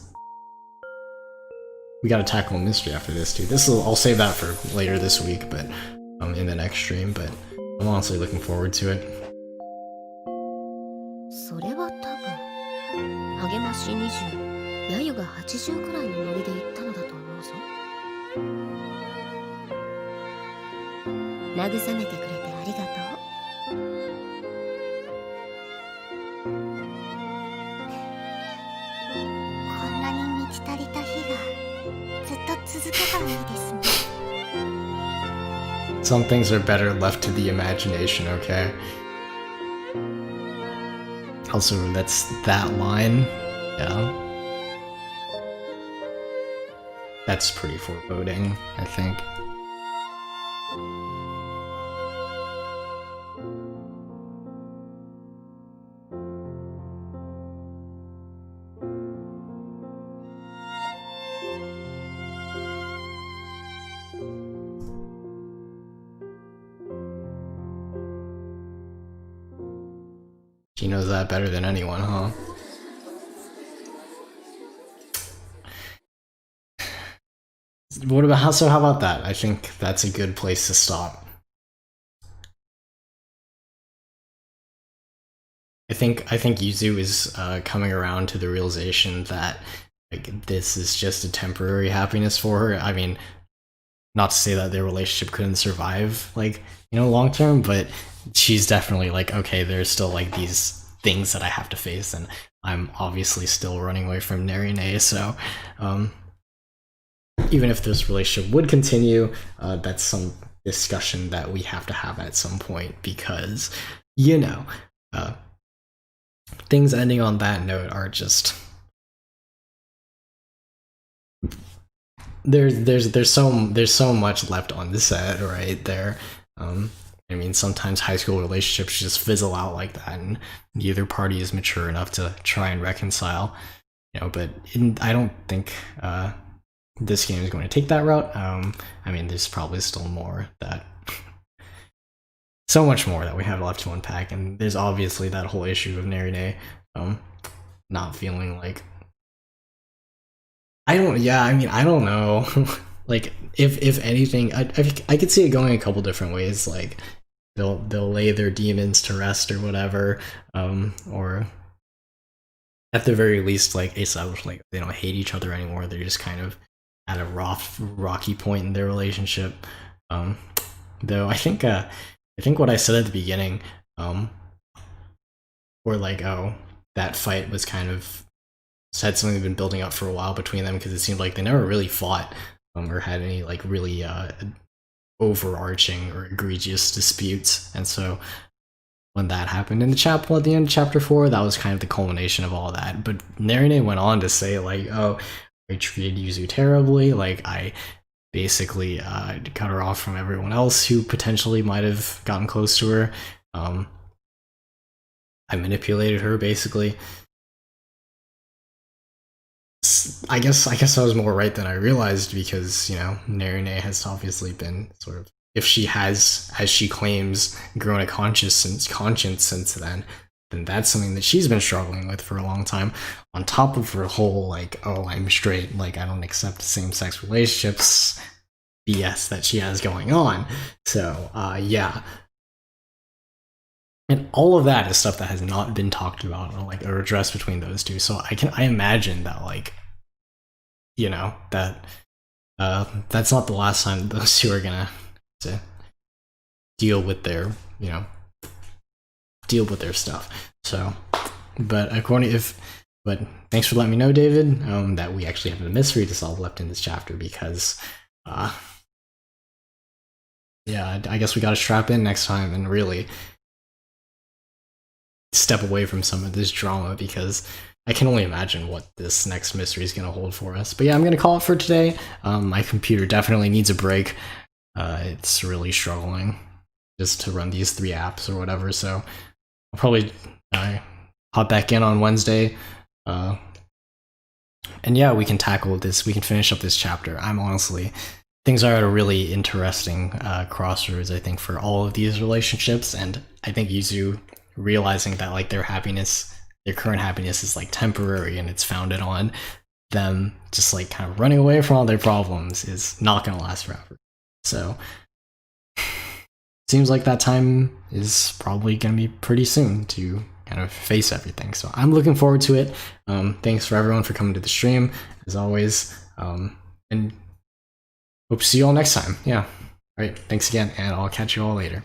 We gotta tackle a mystery after this too. I'll save that for later this week, but in the next stream, but I'm honestly looking forward to it. それは多分励まし20、やゆが80くらいのノリで言ったのだと思うぞ。慰めてくれてありがとう。こんなに満ち足りた日がずっと続けばいいですね。 Some things are better left to the imagination, okay? Also, that's that line. Yeah. That's pretty foreboding, I think. She knows that better than anyone, huh? How about that? I think that's a good place to stop. I think Yuzu is coming around to the realization that like this is just a temporary happiness for her. I mean, not to say that their relationship couldn't survive like, long term, but she's definitely like, okay, there's still like these things that I have to face, and I'm obviously still running away from Narine, so even if this relationship would continue, that's some discussion that we have to have at some point, because things ending on that note are just there's so much left on the set right there. I mean, sometimes high school relationships just fizzle out like that, and neither party is mature enough to try and reconcile, but I don't think this game is going to take that route. I mean, there's probably still more that so much more that we have left to unpack, and there's obviously that whole issue of Narine not feeling like I don't know. Like if anything, I could see it going a couple different ways. Like they'll lay their demons to rest or whatever, or at the very least, like establish like they don't hate each other anymore. They're just kind of at a rocky point in their relationship. Though I think what I said at the beginning, or like, oh, that fight was kind of had something been building up for a while between them, because it seemed like they never really fought or had any like really overarching or egregious disputes. And so when that happened in the chapter at the end of chapter 4, that was kind of the culmination of all that. But Narine went on to say like, oh, I treated Yuzu terribly, like I basically cut her off from everyone else who potentially might have gotten close to her. I manipulated her, basically. I guess I was more right than I realized, because, you know, Narine has obviously been sort of, if she has, as she claims, grown a conscience since then that's something that she's been struggling with for a long time, on top of her whole, like, oh, I'm straight, like, I don't accept same-sex relationships BS that she has going on. So, yeah. And all of that is stuff that has not been talked about or addressed between those two. So I imagine that, like, you know, that that's not the last time those two are gonna to deal with their, you know, deal with their stuff. So, but thanks for letting me know, David, that we actually have a mystery to solve left in this chapter, because yeah, I guess we gotta strap in next time and really step away from some of this drama, because I can only imagine what this next mystery is going to hold for us. But yeah, I'm going to call it for today. My computer definitely needs a break. It's really struggling just to run these 3 apps or whatever, so I'll probably hop back in on Wednesday. And yeah, we can tackle this, we can finish up this chapter. Things are at a really interesting crossroads, I think, for all of these relationships, and I think Yuzu realizing that, like, their current happiness is like temporary, and it's founded on them just like kind of running away from all their problems, is not going to last forever. So seems like that time is probably going to be pretty soon to kind of face everything. So I'm looking forward to it. Thanks for everyone for coming to the stream, as always, and hope to see you all next time. Yeah. All right. Thanks again, and I'll catch you all later.